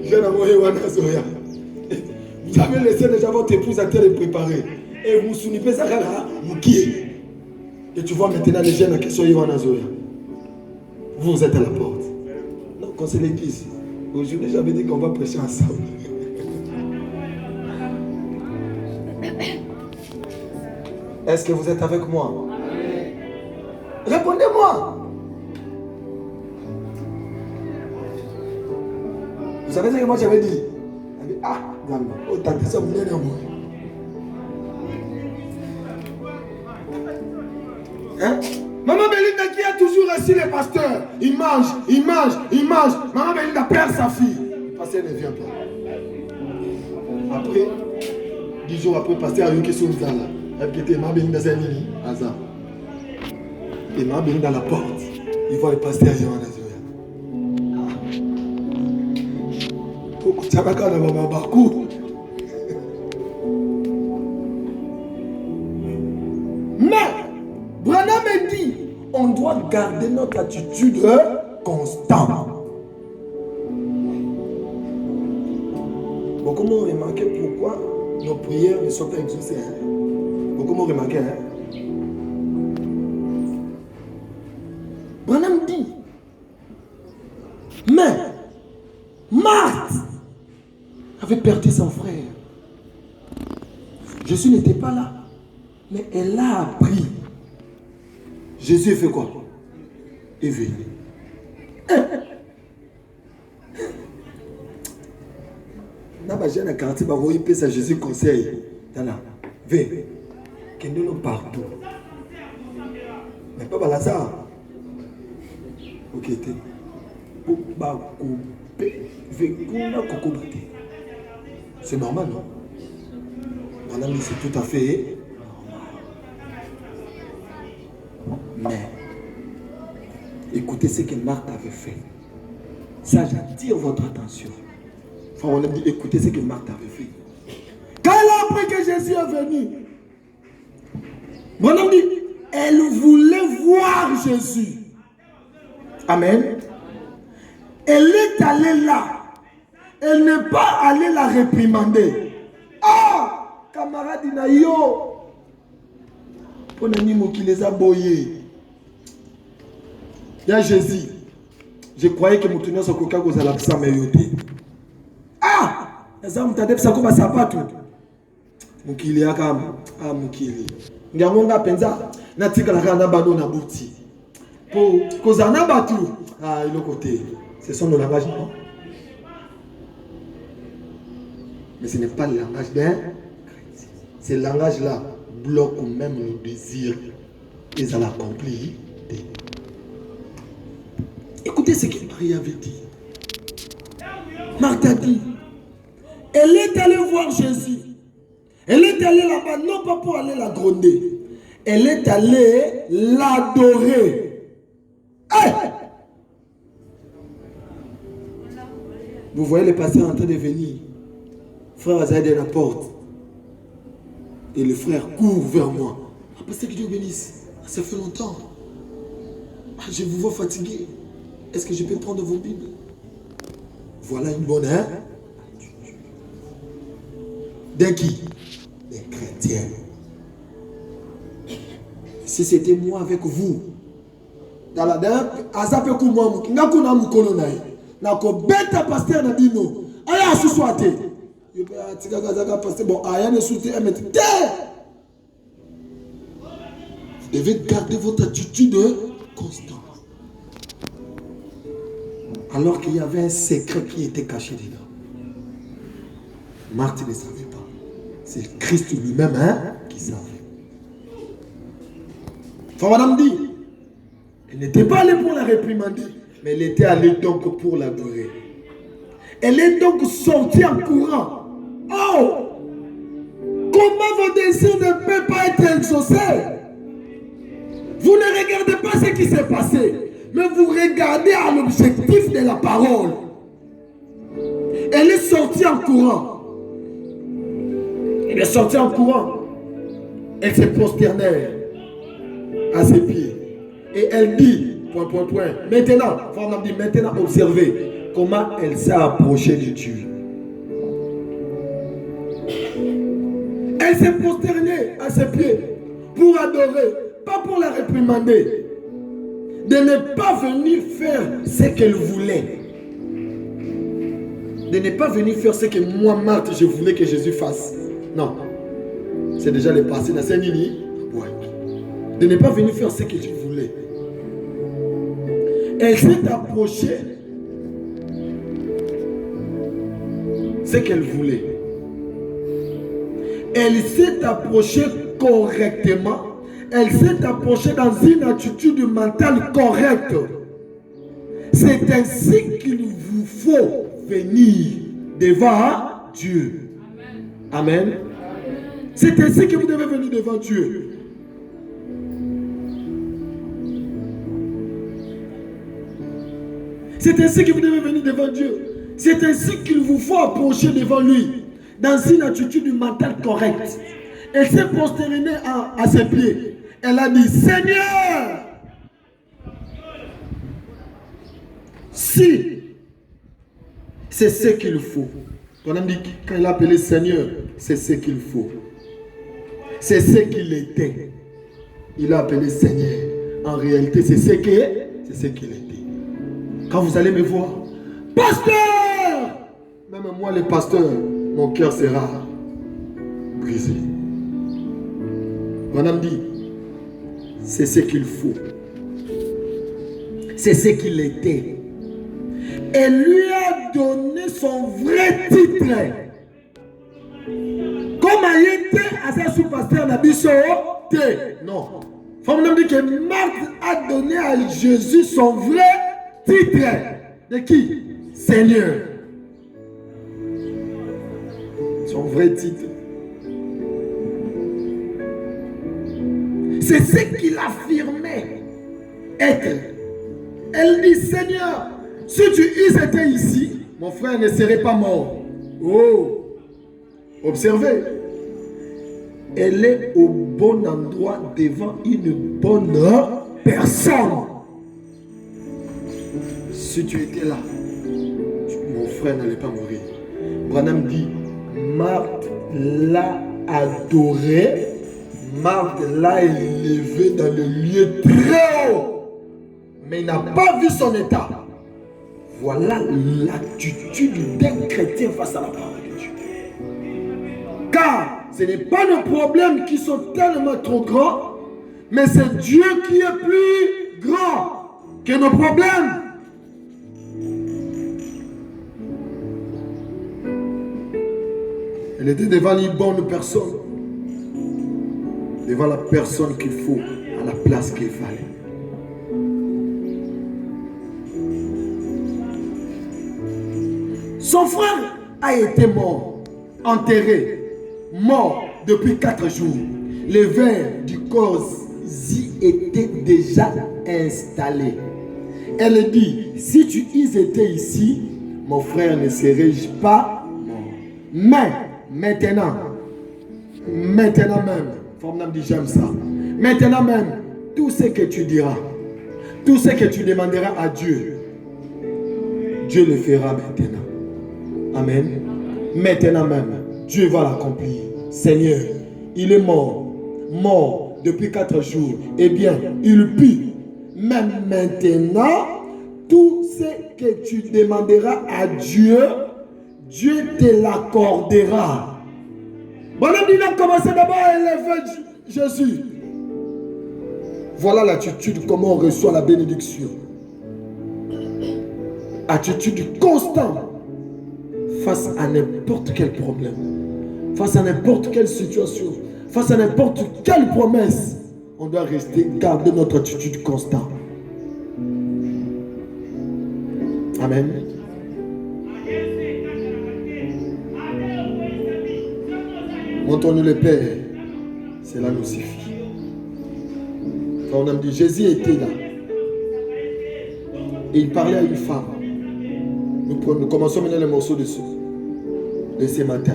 Je n'ai Yohana Zoya. Vous avez laissé déjà votre épouse à terre préparée. Et vous sounipez ça là, vous qui? Et tu vois maintenant les jeunes qui sont Yohana Zoya. Vous êtes à la porte. Non, quand c'est l'église. Aujourd'hui, j'avais dit qu'on va prêcher ensemble. Est-ce que vous êtes avec moi? Répondez-moi. Vous savez ce que moi j'avais dit? Ah, oh, t'as dit ça, vous venez à moi. Hein? Maman Belinda qui a toujours assis les pasteurs. Il mange, il mange, il mange. Maman Belinda perd sa fille. Le pasteur ne vient pas. Après, 10 jours après, pasteur a eu une question là. Elle était m'a béni dans un lit. Hasard. Il m'a béni dans la porte. Il voit le pasteur ailleurs en Asie. Mais, Branham me dit, on doit garder notre attitude constante. Beaucoup m'ont remarqué pourquoi nos prières ne sont pas exaucées. Beaucoup m'ont remarqué. Branham dit, mais Marthe avait perdu son frère. Jésus n'était pas là, mais elle a appris. Jésus fait quoi? Il est venu. Jésus conseille.Vé, qu'il nous partout. Mais pas par hasard. Ok, c'est normal, non? Madame, c'est tout à fait normal. Mais écoutez ce que Marthe avait fait. Ça, j'attire votre attention. Enfin, on a dit écoutez ce que Marthe avait fait. Quand elle a appris que Jésus est venu, mon ami dit, elle voulait voir Jésus. Amen. Elle est allée là. Elle n'est pas allée la réprimander. Ah, camarade Inayo. Pour l'animo qui les a boyés. Il y a Jésus. Je croyais que mon tenant sur coca vous allez ça me yoter. Ah, ça me t'a dit ça comme ça pas tout. Mukili akam, ah mukili. Ngangonga penza na tika la kana bado na buti. Pour kozana batu. Ah, il est côté. C'est son langage, non? Mais ce n'est pas le langage d'un chrétien. Ce langage-là bloque même le désir. Et ça l'accomplit. Écoutez ce que Marie avait dit. Marthe a dit, elle est allée voir Jésus. Elle est allée là-bas, non pas pour aller la gronder. Elle est allée l'adorer. Hey! Vous voyez les pasteurs en train de venir. Frère Azaïd est à la porte. Et le frère court vers moi. Ah, pasteur, que Dieu bénisse. Ça fait longtemps. Ah, je vous vois fatigué. Est-ce que je peux prendre vos Bibles? Voilà une bonne attitude. D'un qui? Des chrétiens. Si c'était moi avec vous, dans la dernière, Azape Koumoua, Nakuna Moukolonai, Nako bêta pasteur Nadino, Aya Souswate. Bon, Aya ne soutient, mais vous devez garder votre attitude constante. Alors qu'il y avait un secret qui était caché dedans. Marthe ne savait pas. C'est Christ lui-même qui savait. Enfin, madame dit, elle n'était pas allée pour la réprimander, mais elle était allée donc pour l'adorer. Elle est donc sortie en courant. Oh! Comment vos désirs ne peuvent pas être exaucés? Vous ne regardez pas ce qui s'est passé, mais vous regardez à l'objectif de la parole. Elle est sortie en courant. Elle est sortie en courant. Elle s'est prosternée à ses pieds. Et elle dit, maintenant, observez comment elle s'est approchée de Dieu. Elle s'est prosternée à ses pieds pour adorer, pas pour la réprimander. De ne pas venir faire ce qu'elle voulait. De ne pas venir faire ce que moi, Marthe, je voulais que Jésus fasse. Non. C'est déjà le passé. Ouais. De ne pas venir faire ce que je voulais. Elle s'est approchée ce qu'elle voulait. Elle s'est approchée correctement. Elle s'est approchée dans une attitude mentale correcte. C'est ainsi qu'il vous faut venir devant Dieu. Amen. C'est ainsi que vous devez venir devant Dieu. C'est ainsi que vous devez venir devant Dieu. C'est ainsi qu'il vous faut approcher devant lui, dans une attitude mentale correcte. Elle s'est prosternée à ses pieds. Elle a dit, Seigneur, si c'est ce qu'il faut. On a dit, quand il a appelé Seigneur, c'est ce qu'il faut. C'est ce qu'il était. Il a appelé Seigneur. En réalité, c'est ce qu'il était. Quand vous allez me voir, pasteur, même moi, le pasteur, mon cœur sera brisé. On a dit, c'est ce qu'il faut. C'est ce qu'il était. Elle lui a donné son vrai titre. Comme elle était à sa sous-pasteur, la biso, non. Faut me dire que Marthe a donné à Jésus son vrai titre. De qui? Seigneur. Son vrai titre. C'est ce qu'il affirmait être. Elle dit, Seigneur, si tu eussent été ici, mon frère ne serait pas mort. Oh, observez. Elle est au bon endroit devant une bonne personne. Si tu étais là, mon frère n'allait pas mourir. Branham dit, Marthe l'a adoré, Marthe l'a élevé dans le lieu très haut, mais il n'a pas vu son état. Voilà l'attitude d'un chrétien face à la parole de Dieu. Car ce n'est pas nos problèmes qui sont tellement trop grands, mais c'est Dieu qui est plus grand que nos problèmes. Elle était devant une bonne personne, devant la personne qu'il faut, à la place qu'il fallait. Son frère a été mort, enterré, mort depuis 4 jours. Les vers du corps y étaient déjà installés. Elle dit, si tu y étais ici, mon frère ne serait pas mort. Mais maintenant même, Forme dit j'aime ça. Maintenant même, tout ce que tu diras, tout ce que tu demanderas à Dieu, Dieu le fera maintenant. Amen. Maintenant même, Dieu va l'accomplir. Seigneur, il est mort depuis 4 jours. Eh bien, il peut, même maintenant, tout ce que tu demanderas à Dieu, Dieu te l'accordera. Bon, il a commencé d'abord à élever Jésus. Voilà l'attitude, comment on reçoit la bénédiction. Attitude constante face à n'importe quel problème, face à n'importe quelle situation, face à n'importe quelle promesse. On doit rester, garder notre attitude constante. Amen. Montre-nous le Père, cela nous suffit. Quand on a dit Jésus était là, et il parlait à une femme. Nous commençons maintenant le morceau de ce matin.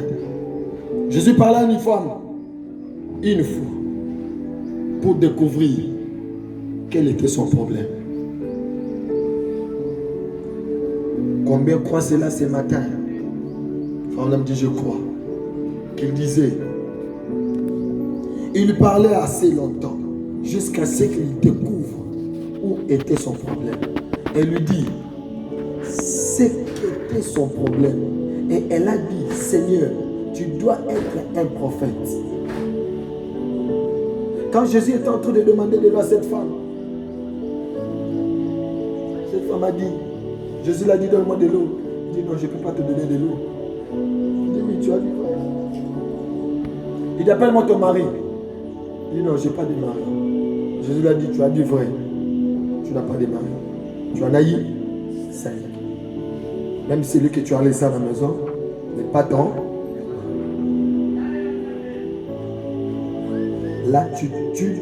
Jésus parlait à une femme, une fois, pour découvrir quel était son problème. Combien croient cela ce matin? On a dit je crois. Qu'il disait, il parlait assez longtemps, jusqu'à ce qu'il découvre où était son problème. Elle lui dit, ce qu'était son problème. Et elle a dit, Seigneur, tu dois être un prophète. Quand Jésus était en train de demander de l'eau à cette femme a dit, Jésus l'a dit, donne-moi de l'eau. Il dit, non, je ne peux pas te donner de l'eau. Il dit, oui, tu as dit quoi? Il dit, appelle-moi ton mari. Il dit, non, je n'ai pas de mari. Jésus lui a dit, tu as dit vrai. Tu n'as pas de mari. Tu en as eu 5. Même celui que tu as laissé à la maison n'est pas ton. l'attitude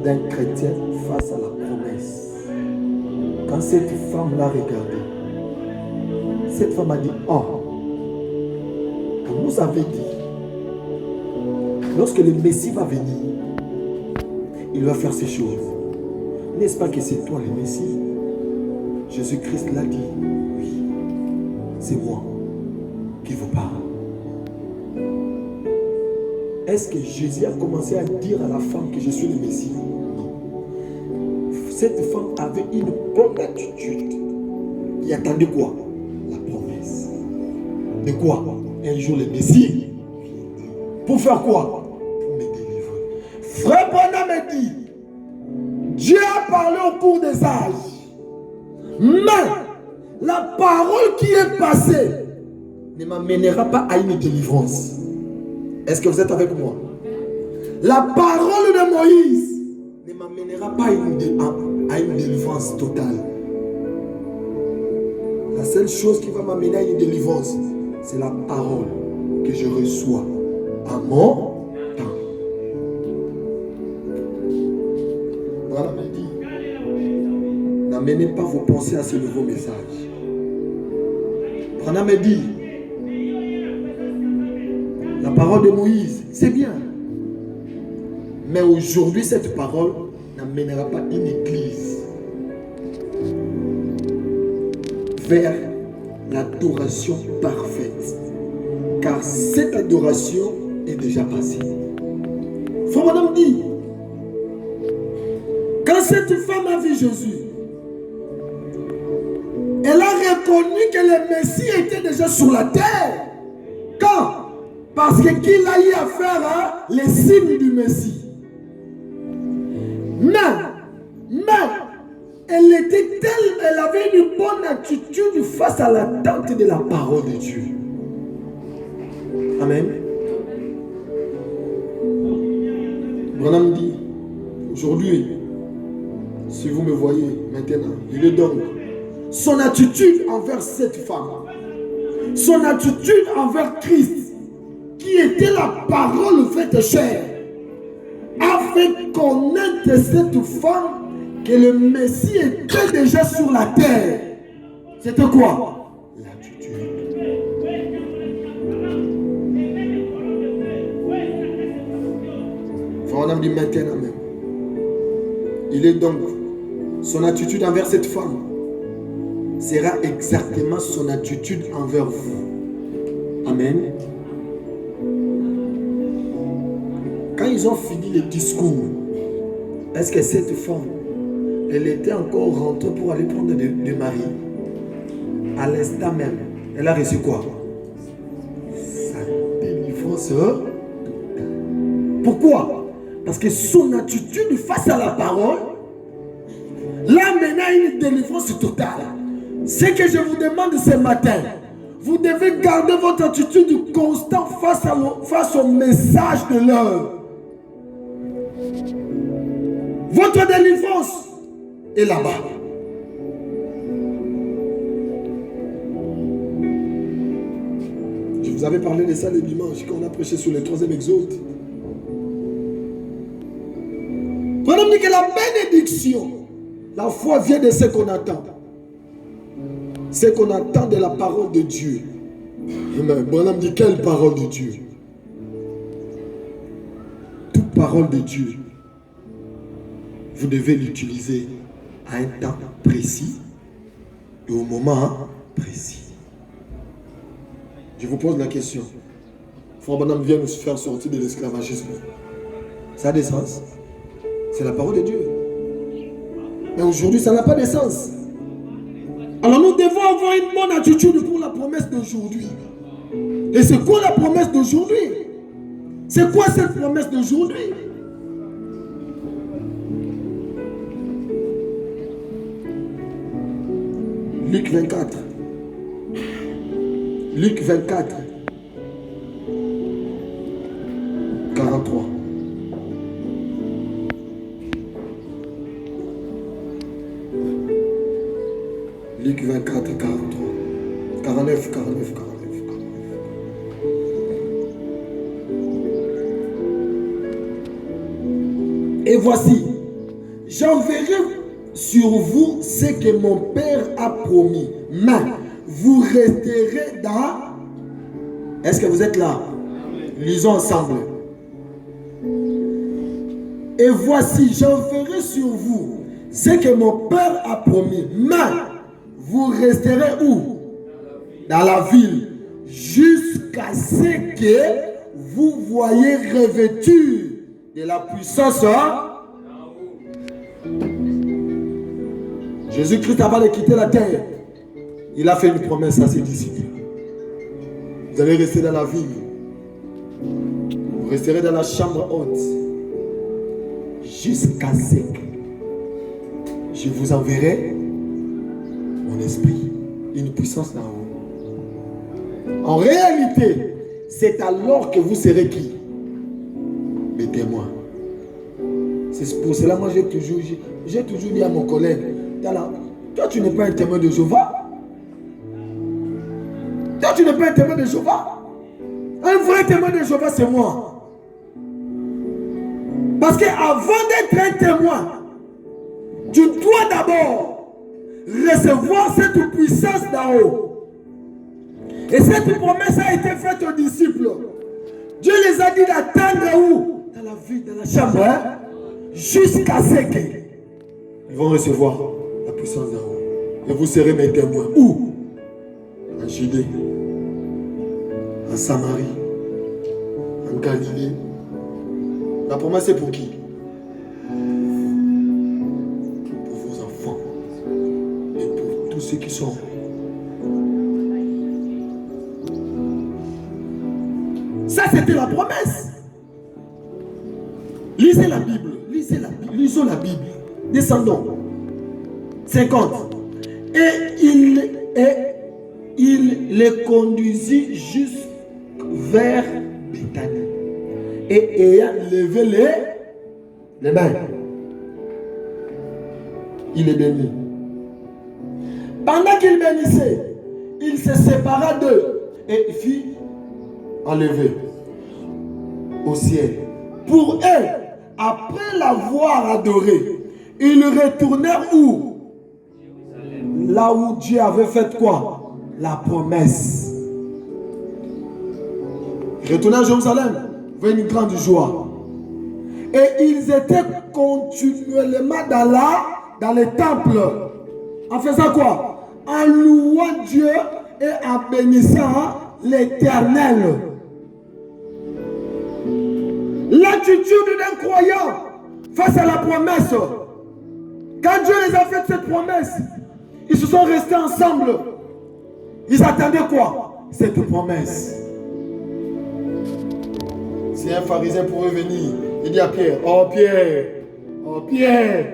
d'un chrétien face à la promesse. Quand cette femme l'a regardé, cette femme a dit, oh, vous avez dit, lorsque le Messie va venir, il va faire ces choses. N'est-ce pas que c'est toi le Messie? Jésus-Christ l'a dit, oui, c'est moi qui vous parle. Est-ce que Jésus a commencé à dire à la femme que je suis le Messie? Non. Cette femme avait une bonne attitude. Il attendait quoi? La promesse. De quoi? Un jour le Messie. Pour faire quoi? Pour me délivrer. Frère Branham me dit, Dieu a parlé au cours des âges. Mais la parole qui est passée ne m'amènera pas à une délivrance. Est-ce que vous êtes avec moi? La parole de Moïse ne m'amènera pas à une délivrance totale. La seule chose qui va m'amener à une délivrance, c'est la parole que je reçois à mon temps. Voilà, me dit, n'amenez pas vos pensées à ce nouveau message. Branham me dit, la parole de Moïse, c'est bien. Mais aujourd'hui, cette parole n'amènera pas une église vers l'adoration parfaite. Car cette adoration est déjà passée. Frère Madame dit, quand cette femme a vu Jésus, elle a reconnu que le Messie était déjà sur la terre. Quand? Parce qu'il a eu à faire les signes du Messie. Mais, elle était telle, elle avait une bonne attitude face à l'attente de la parole de Dieu. Amen. Branham dit, aujourd'hui, si vous me voyez maintenant, il est donc son attitude envers cette femme, son attitude envers Christ, qui était la parole faite chair, a fait connaître cette femme que le Messie était déjà sur la terre. C'était quoi? L'attitude. On a dit maintenant même. Il est donc son attitude envers cette femme sera exactement son attitude envers vous. Amen. Quand ils ont fini le discours, est-ce que cette femme, elle était encore rentrée pour aller prendre de Marie? À l'instant même, elle a reçu quoi? Sa délivrance. Pourquoi? Parce que son attitude face à la parole l'a mené à une délivrance totale. Ce que je vous demande ce matin, vous devez garder votre attitude constante face au message de l'heure. Votre délivrance est là-bas. Je vous avais parlé de ça le dimanche quand on a prêché sur le 3e exode. Branham dit que la bénédiction, la foi vient de ce qu'on attend. Ce qu'on attend de la parole de Dieu. Amen. Branham dit quelle parole de Dieu? Toute parole de Dieu. Vous devez l'utiliser à un temps précis et au moment précis. Je vous pose la question. Frère Branham vient nous faire sortir de l'esclavagisme. Ça a des sens. C'est la parole de Dieu. Mais aujourd'hui, ça n'a pas de sens. Alors nous devons avoir une bonne attitude pour la promesse d'aujourd'hui. Et c'est quoi la promesse d'aujourd'hui? C'est quoi cette promesse d'aujourd'hui? Luc 24. Luc 24. 43. Luc 24, 43. 49, 49, 49. Et voici, j'enverrai sur vous ce que mon Père a promis. Mais vous resterez dans... Est-ce que vous êtes là? Lisons ensemble. Et voici, j'enverrai sur vous ce que mon Père a promis. Mais vous resterez où? Dans la ville. Jusqu'à ce que vous voyez revêtu de la puissance. Jésus-Christ, avant de quitter la terre, il a fait une promesse à ses disciples. Vous allez rester dans la ville. Vous resterez dans la chambre haute. Jusqu'à ce que je vous enverrai mon esprit. Une puissance d'en haut. En réalité, c'est alors que vous serez qui? Mes témoins. C'est pour cela, moi, j'ai toujours dit à mon collègue, toi, tu n'es pas un témoin de Jéhovah. Toi, tu n'es pas un témoin de Jéhovah. Un vrai témoin de Jéhovah, c'est moi. Parce qu'avant d'être un témoin, tu dois d'abord recevoir cette puissance d'en haut. Et cette promesse a été faite aux disciples. Dieu les a dit d'attendre où? Dans la ville, dans la chambre, hein? Jusqu'à ce qu'ils vont recevoir la puissance d'en haut. Et vous serez mes témoins. Où? En Judée, en Samarie, en Galilée. La promesse c'est pour qui? Pour vos enfants et pour tous ceux qui sont. Ça c'était la promesse. Lisez la Bible, lisons la Bible. Descendons. 50. Et il les conduisit jusque vers Béthanie. Et ayant levé les mains, il est béni. Pendant qu'il bénissait, il se sépara d'eux et fit enlever au ciel. Pour eux, après l'avoir adoré, ils retournèrent où? Là où Dieu avait fait quoi? La promesse. Retournèrent à Jérusalem. Une grande joie. Et ils étaient continuellement dans les temples. En faisant quoi? En louant Dieu et en bénissant l'Éternel. L'attitude d'un croyant face à la promesse. Quand Dieu les a fait cette promesse, ils se sont restés ensemble. Ils attendaient quoi? Cette promesse. Si un pharisien pourrait venir, il dit à Pierre, oh Pierre,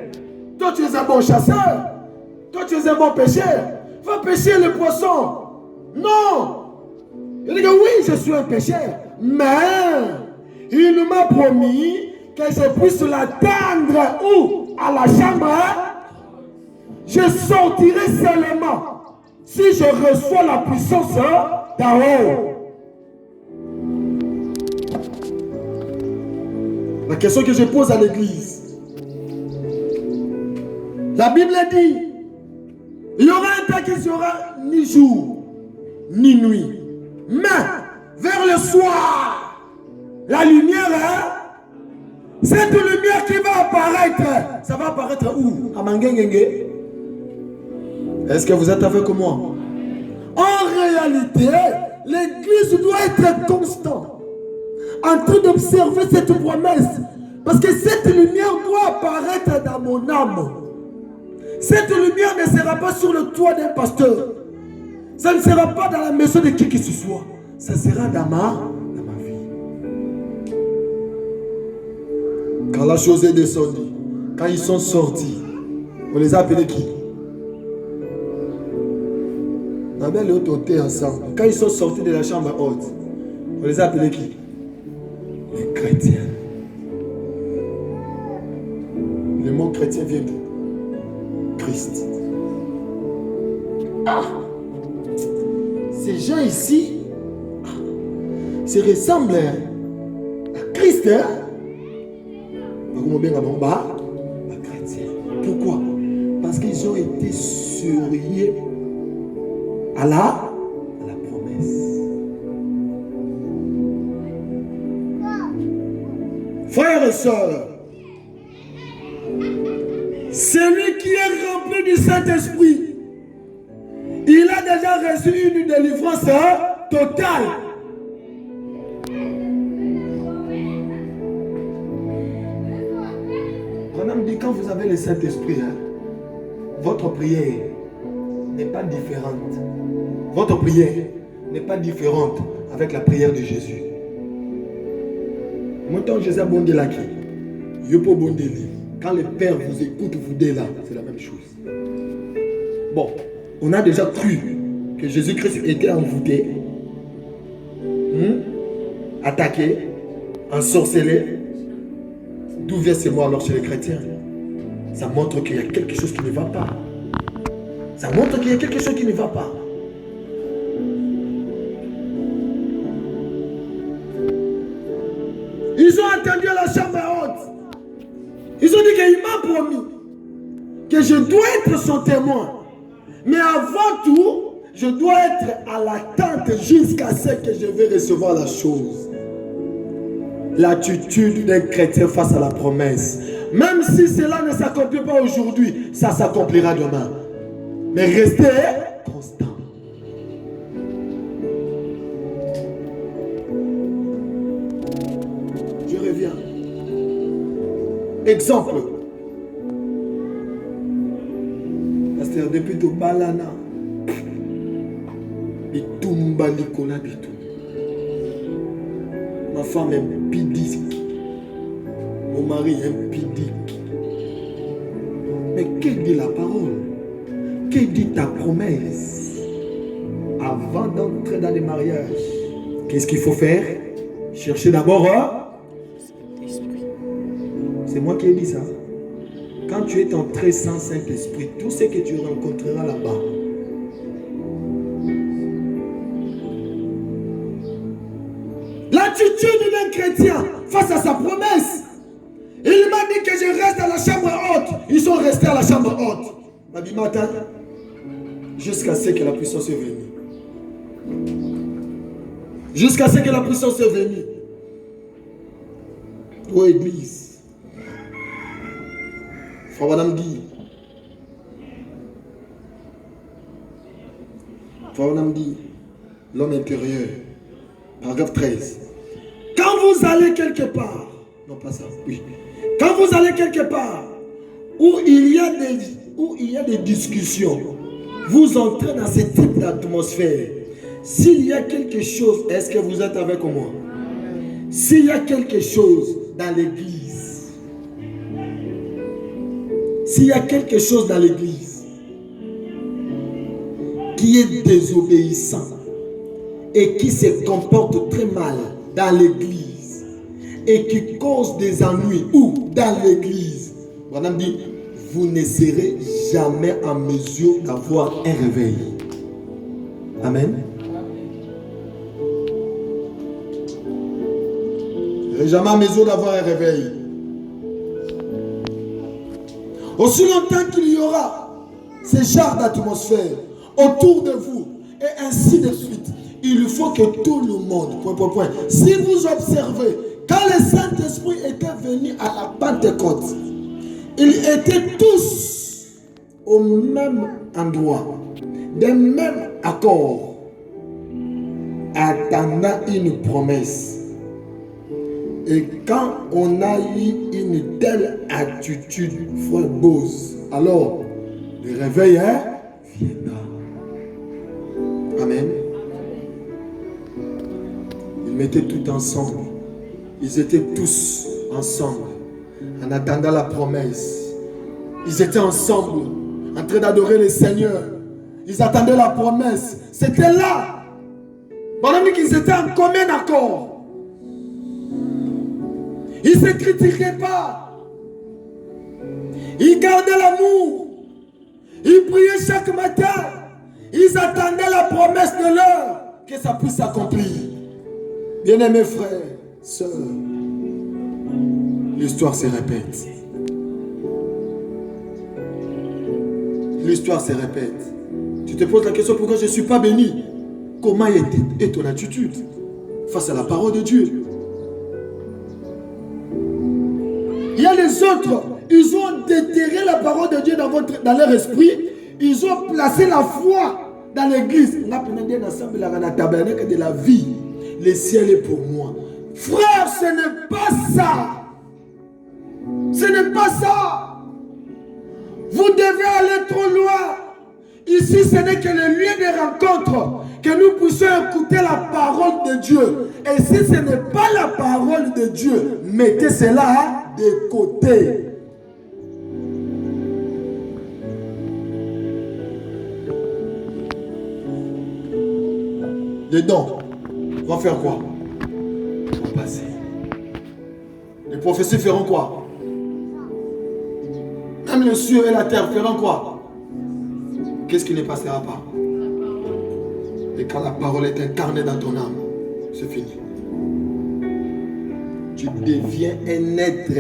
toi tu es un bon chasseur, toi tu es un bon pêcheur, va pêcher le poisson. Non, il dit que oui, je suis un pêcheur, mais il m'a promis que je puisse l'attendre où? À la chambre. Je sortirai seulement si je reçois la puissance d'en haut. La question que je pose à l'église. La Bible dit, il y aura un temps qui ne sera ni jour, ni nuit. Mais, vers le soir, la lumière, cette lumière qui va apparaître, ça va apparaître où? À Mangengenge. Est-ce que vous êtes avec moi? En réalité, l'église doit être constante. En train d'observer cette promesse. Parce que cette lumière doit apparaître dans mon âme. Cette lumière ne sera pas sur le toit d'un pasteur. Ça ne sera pas dans la maison de qui que ce soit. Ça sera dans ma vie. Quand la chose est descendue, quand ils sont sortis, on les a appelés qui? On avait les hautes ensemble. Quand ils sont sortis de la chambre haute, on les a appelés qui? Les chrétiens. Le mot chrétien vient d'où? Christ. Ah! Ces gens ici se ressemblent à Christ. Hein? Pourquoi? Parce qu'ils ont été surveillés à la promesse. Frères et sœurs, celui qui est rempli du Saint-Esprit, il a déjà reçu une délivrance totale. On dit quand vous avez le Saint-Esprit, votre prière n'est pas différente. Votre prière n'est pas différente avec la prière de Jésus. Maintenant, Jésus a bondé là qui. Je peux bonder là. Quand le Père vous écoute, vous dites là, c'est la même chose. Bon, on a déjà cru que Jésus-Christ était envoûté, attaqué, ensorcelé. D'où vient ce mot alors chez les chrétiens? Ça montre qu'il y a quelque chose qui ne va pas. Ça montre qu'il y a quelque chose qui ne va pas. Ils ont attendu à la chambre haute. Ils ont dit qu'il m'a promis que je dois être son témoin. Mais avant tout, je dois être à l'attente jusqu'à ce que je vais recevoir la chose. L'attitude d'un chrétien face à la promesse. Même si cela ne s'accomplit pas aujourd'hui, ça s'accomplira demain. Mais restez constant. Je reviens. Exemple. Pasteur, depuis tout balana, bitumba Nicolas bitumba. Ma femme est pidique. Mon mari est pidique. Mais que dit la parole? Que dit ta promesse? Avant d'entrer dans les mariages, qu'est-ce qu'il faut faire? Chercher d'abord c'est moi qui ai dit ça. Quand tu es entré sans Saint-Esprit, tout ce que tu rencontreras là-bas, l'attitude d'un chrétien face à sa promesse. Il m'a dit que je reste à la chambre haute. Ils sont restés à la chambre haute. M'a dit matin, jusqu'à ce que la puissance est venue. Jusqu'à ce que la puissance est venue. Ô église, Frère Madame dit, l'homme intérieur, paragraphe 13. Quand vous allez quelque part, non pas ça, oui. Quand vous allez quelque part où il y a des discussions, vous entrez dans ce type d'atmosphère. S'il y a quelque chose, est-ce que vous êtes avec moi? S'il y a quelque chose dans l'église, qui est désobéissant et qui se comporte très mal dans l'église et qui cause des ennuis ou dans l'église, madame dit, vous ne serez jamais en mesure d'avoir un réveil. Amen. Vous ne serez jamais en mesure d'avoir un réveil. Aussi longtemps qu'il y aura ce genre d'atmosphère autour de vous et ainsi de suite, il faut que tout le monde, si vous observez, quand le Saint-Esprit était venu à la Pentecôte, ils étaient tous au même endroit, d'un même accord, attendant une promesse. Et quand on a eu une telle attitude, frère Bose, alors le réveil viendra. Amen. Ils mettaient tout ensemble. Ils étaient tous ensemble en attendant la promesse. Ils étaient ensemble en train d'adorer le Seigneur. Ils attendaient la promesse. C'était là. Pendant qu'ils étaient en commun accord. Ils ne se critiquaient pas. Ils gardaient l'amour. Ils priaient chaque matin. Ils attendaient la promesse de l'heure que ça puisse s'accomplir. Bien-aimés frères, sœurs, l'histoire se répète. L'histoire se répète. Tu te poses la question pourquoi je ne suis pas béni. Comment est ton attitude face à la parole de Dieu? Il y a les autres, ils ont déterré la parole de Dieu dans leur esprit. Ils ont placé la foi dans l'église. On a pris un ensemble la tabernacle de la vie. Le ciel est pour moi. Frère, ce n'est pas ça. Ce n'est pas ça. Vous devez aller trop loin. Ici, ce n'est que le lieu de rencontre, que nous puissions écouter la parole de Dieu. Et si ce n'est pas la parole de Dieu, mettez cela de côté. Les dons vont faire quoi? Ils vont passer. Les prophéties feront quoi? Même le ciel et la terre feront quoi? Qu'est-ce qui ne passera pas? Et quand la parole est incarnée dans ton âme, c'est fini. Tu deviens un être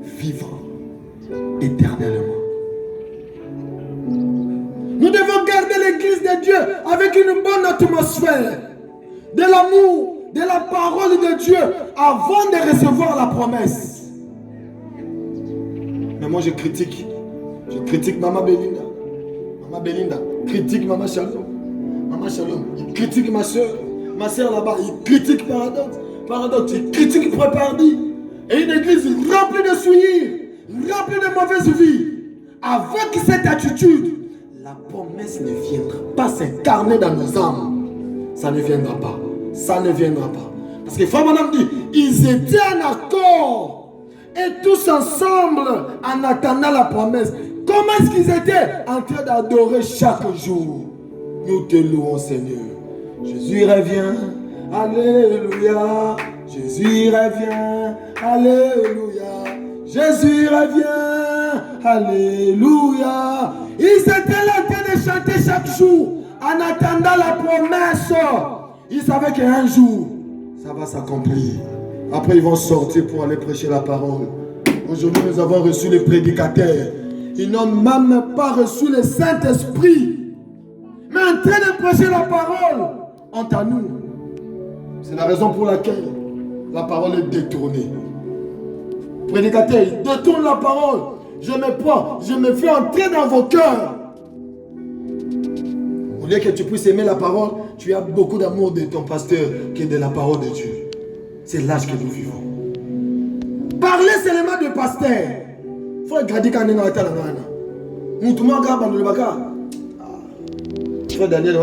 vivant éternellement. Nous devons garder l'église de Dieu avec une bonne atmosphère, de l'amour, de la parole de Dieu avant de recevoir la promesse. Mais moi je critique Maman Belinda. Maman Belinda critique Maman Shalom. Maman Shalom, il critique ma soeur là-bas, il critique Paradoxe, il critique Prépardi. Et une église remplie de souillures, remplie de mauvaise vie. Avec cette attitude, la promesse ne viendra pas s'incarner dans nos âmes. Ça ne viendra pas. Ça ne viendra pas. Parce que Frère Madame dit, ils étaient en accord. Et tous ensemble, en attendant la promesse. Comment est-ce qu'ils étaient? En train d'adorer chaque jour. Nous te louons, Seigneur. Jésus revient. Alléluia. Jésus revient. Alléluia. Jésus revient. Alléluia. Ils étaient là en train de chanter chaque jour. En attendant la promesse. Ils savaient qu'un jour, ça va s'accomplir. Après, ils vont sortir pour aller prêcher la parole. Aujourd'hui, nous avons reçu les prédicateurs. Ils n'ont même pas reçu le Saint-Esprit. Mais en train de prêcher la parole, honte à nous. C'est la raison pour laquelle la parole est détournée. Prédicateur, ils détournent la parole. Je me prends, je me fais entrer dans vos cœurs. Au lieu que tu puisses aimer la parole, tu as beaucoup d'amour de ton pasteur que de la parole de Dieu. C'est l'âge que nous vivons. Parlez seulement de pasteur. Il faut regarder quand on est dans le Moutouma Gaba dans le Baka. Frère Daniel,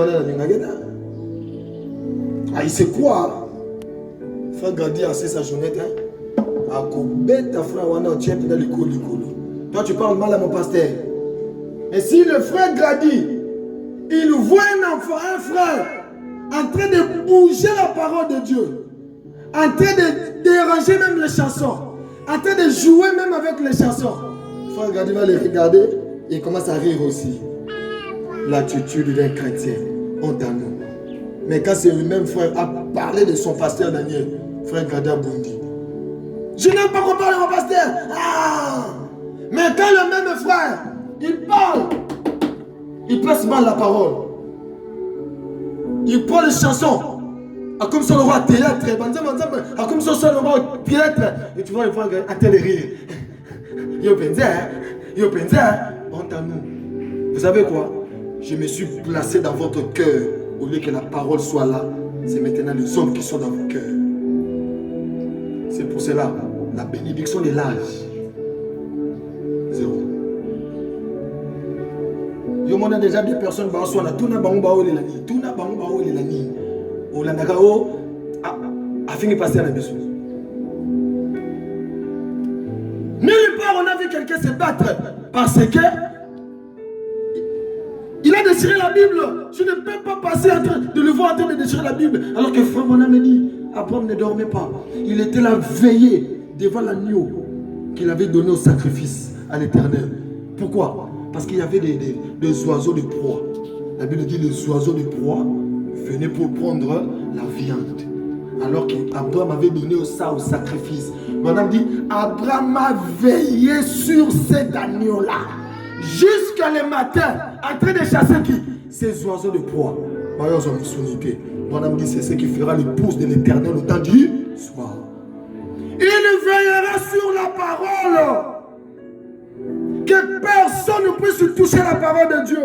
il sait quoi? Frère Gadi a sa journée. A Kobet, ta frère Wana, tu es dans le cou. Toi, tu parles mal à mon pasteur. Et si le frère Grady, il voit un enfant, un frère, en train de bouger la parole de Dieu, en train de déranger même les chansons, en train de jouer même avec les chansons, le frère Grady va les regarder et il commence à rire aussi. L'attitude d'un chrétien, honte à nous. Mais quand c'est le même frère a parlé de son pasteur Daniel, frère Grady a bondi. Je n'aime pas qu'on parle de mon pasteur. Ah! Mais quand le même frère, il parle, il place mal la parole. Il prend les chansons. A comme ça, le roi théâtre. A comme ça, le roi théâtre. Et tu vois, il faut à tel rire. Yo penza, honte à nous. Vous savez quoi? Je me suis placé dans votre cœur. Au lieu que la parole soit là, c'est maintenant les hommes qui sont dans vos cœurs. C'est pour cela, la bénédiction de l'âge. Zéro. Yo mona déjà des personnes ba so na tuna bango ba ole la ni tuna bango ba ole la ni o la ndaka o a fini passer à la maison. Nulle part on a vu quelqu'un se battre parce que il a déchiré la Bible. Je ne peux pas passer de le voir en train de déchirer la Bible alors que frère mon ami dit Abraham ne dormait pas. Il était là veillé devant l'agneau qu'il avait donné au sacrifice à l'Éternel. Pourquoi? Parce qu'il y avait des oiseaux de proie. La Bible dit les oiseaux de proie venaient pour prendre la viande. Alors qu'Abraham avait donné ça au sacrifice. Madame dit, Abraham a veillé sur cet agneau-là. Jusqu'à le matin, en train de chasser qui? Ces oiseaux de proie. Madame dit, c'est ce qui fera l'épouse de l'Éternel au temps du soir. Il veillera sur la parole. Que personne ne puisse toucher la parole de Dieu.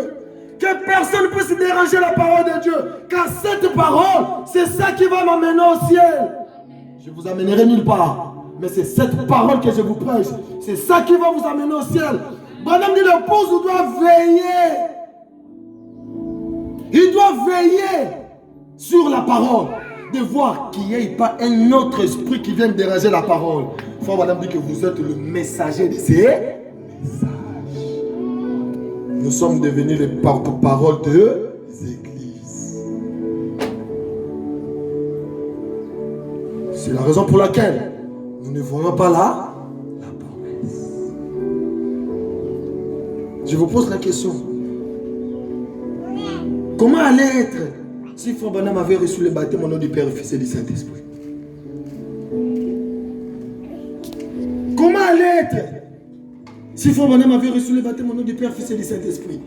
Que personne ne puisse déranger la parole de Dieu. Car cette parole, c'est ça qui va m'amener au ciel. Je vous amènerai nulle part. Mais c'est cette parole que je vous prêche. C'est ça qui va vous amener au ciel. Madame dit, l'épouse doit veiller. Il doit veiller sur la parole. De voir qu'il n'y ait pas un autre esprit qui vienne déranger la parole. Faut madame dit que vous êtes le messager de ces messages. Nous sommes devenus les porte-parole des églises. C'est la raison pour laquelle nous ne voyons pas la promesse. Je vous pose la question. Comment allait être si Frère Branham avait reçu le baptême au nom du Père, du Fils et du Saint-Esprit? Comment allait être si Frère Branham avait reçu le baptême au nom du Père, Fils et du Saint-Esprit?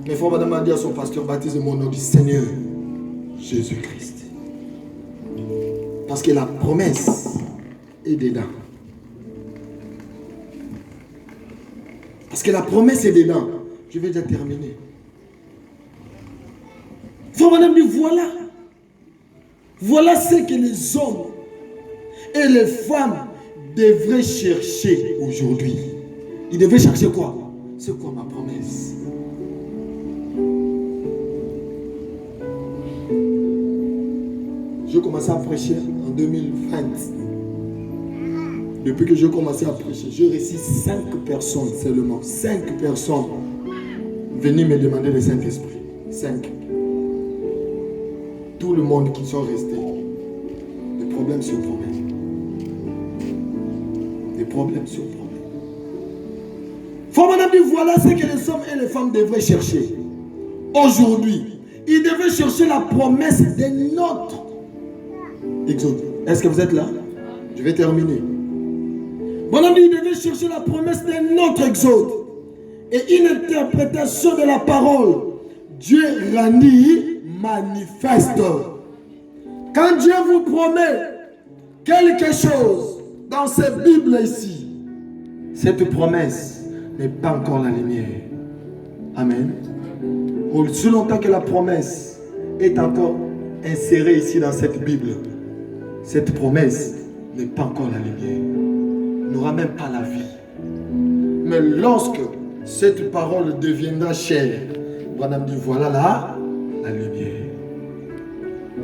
Mais Frère Branham a dit à son pasteur, baptisez-moi au nom du Seigneur Jésus-Christ. Parce que la promesse est dedans. Parce que la promesse est dedans. Je vais déjà terminer. Frère Branham dit, voilà ce que les hommes et les femmes devraient chercher aujourd'hui. Ils devaient chercher quoi? C'est quoi ma promesse? J'ai commencé à prêcher en 2020. Depuis que j'ai commencé à prêcher, j'ai reçu 5 personnes seulement. 5 personnes venues me demander le Saint-Esprit. 5. Tout le monde qui sont restés, des problèmes sur problèmes. Des problèmes sur problèmes. Frère Branham dit, voilà ce que les hommes et les femmes devraient chercher. Aujourd'hui, ils devraient chercher la promesse de notre exode. Est-ce que vous êtes là? Je vais terminer. Branham dit, ils devaient chercher la promesse de notre exode et une interprétation de la parole. Dieu rendit manifeste. Quand Dieu vous promet quelque chose dans cette Bible ici, cette promesse n'est pas encore la lumière. Amen. Aussi longtemps que la promesse est encore insérée ici dans cette Bible, cette promesse n'est pas encore la lumière. N'aura même pas la vie. Mais lorsque cette parole deviendra chair, Branham dit, voilà là la lumière.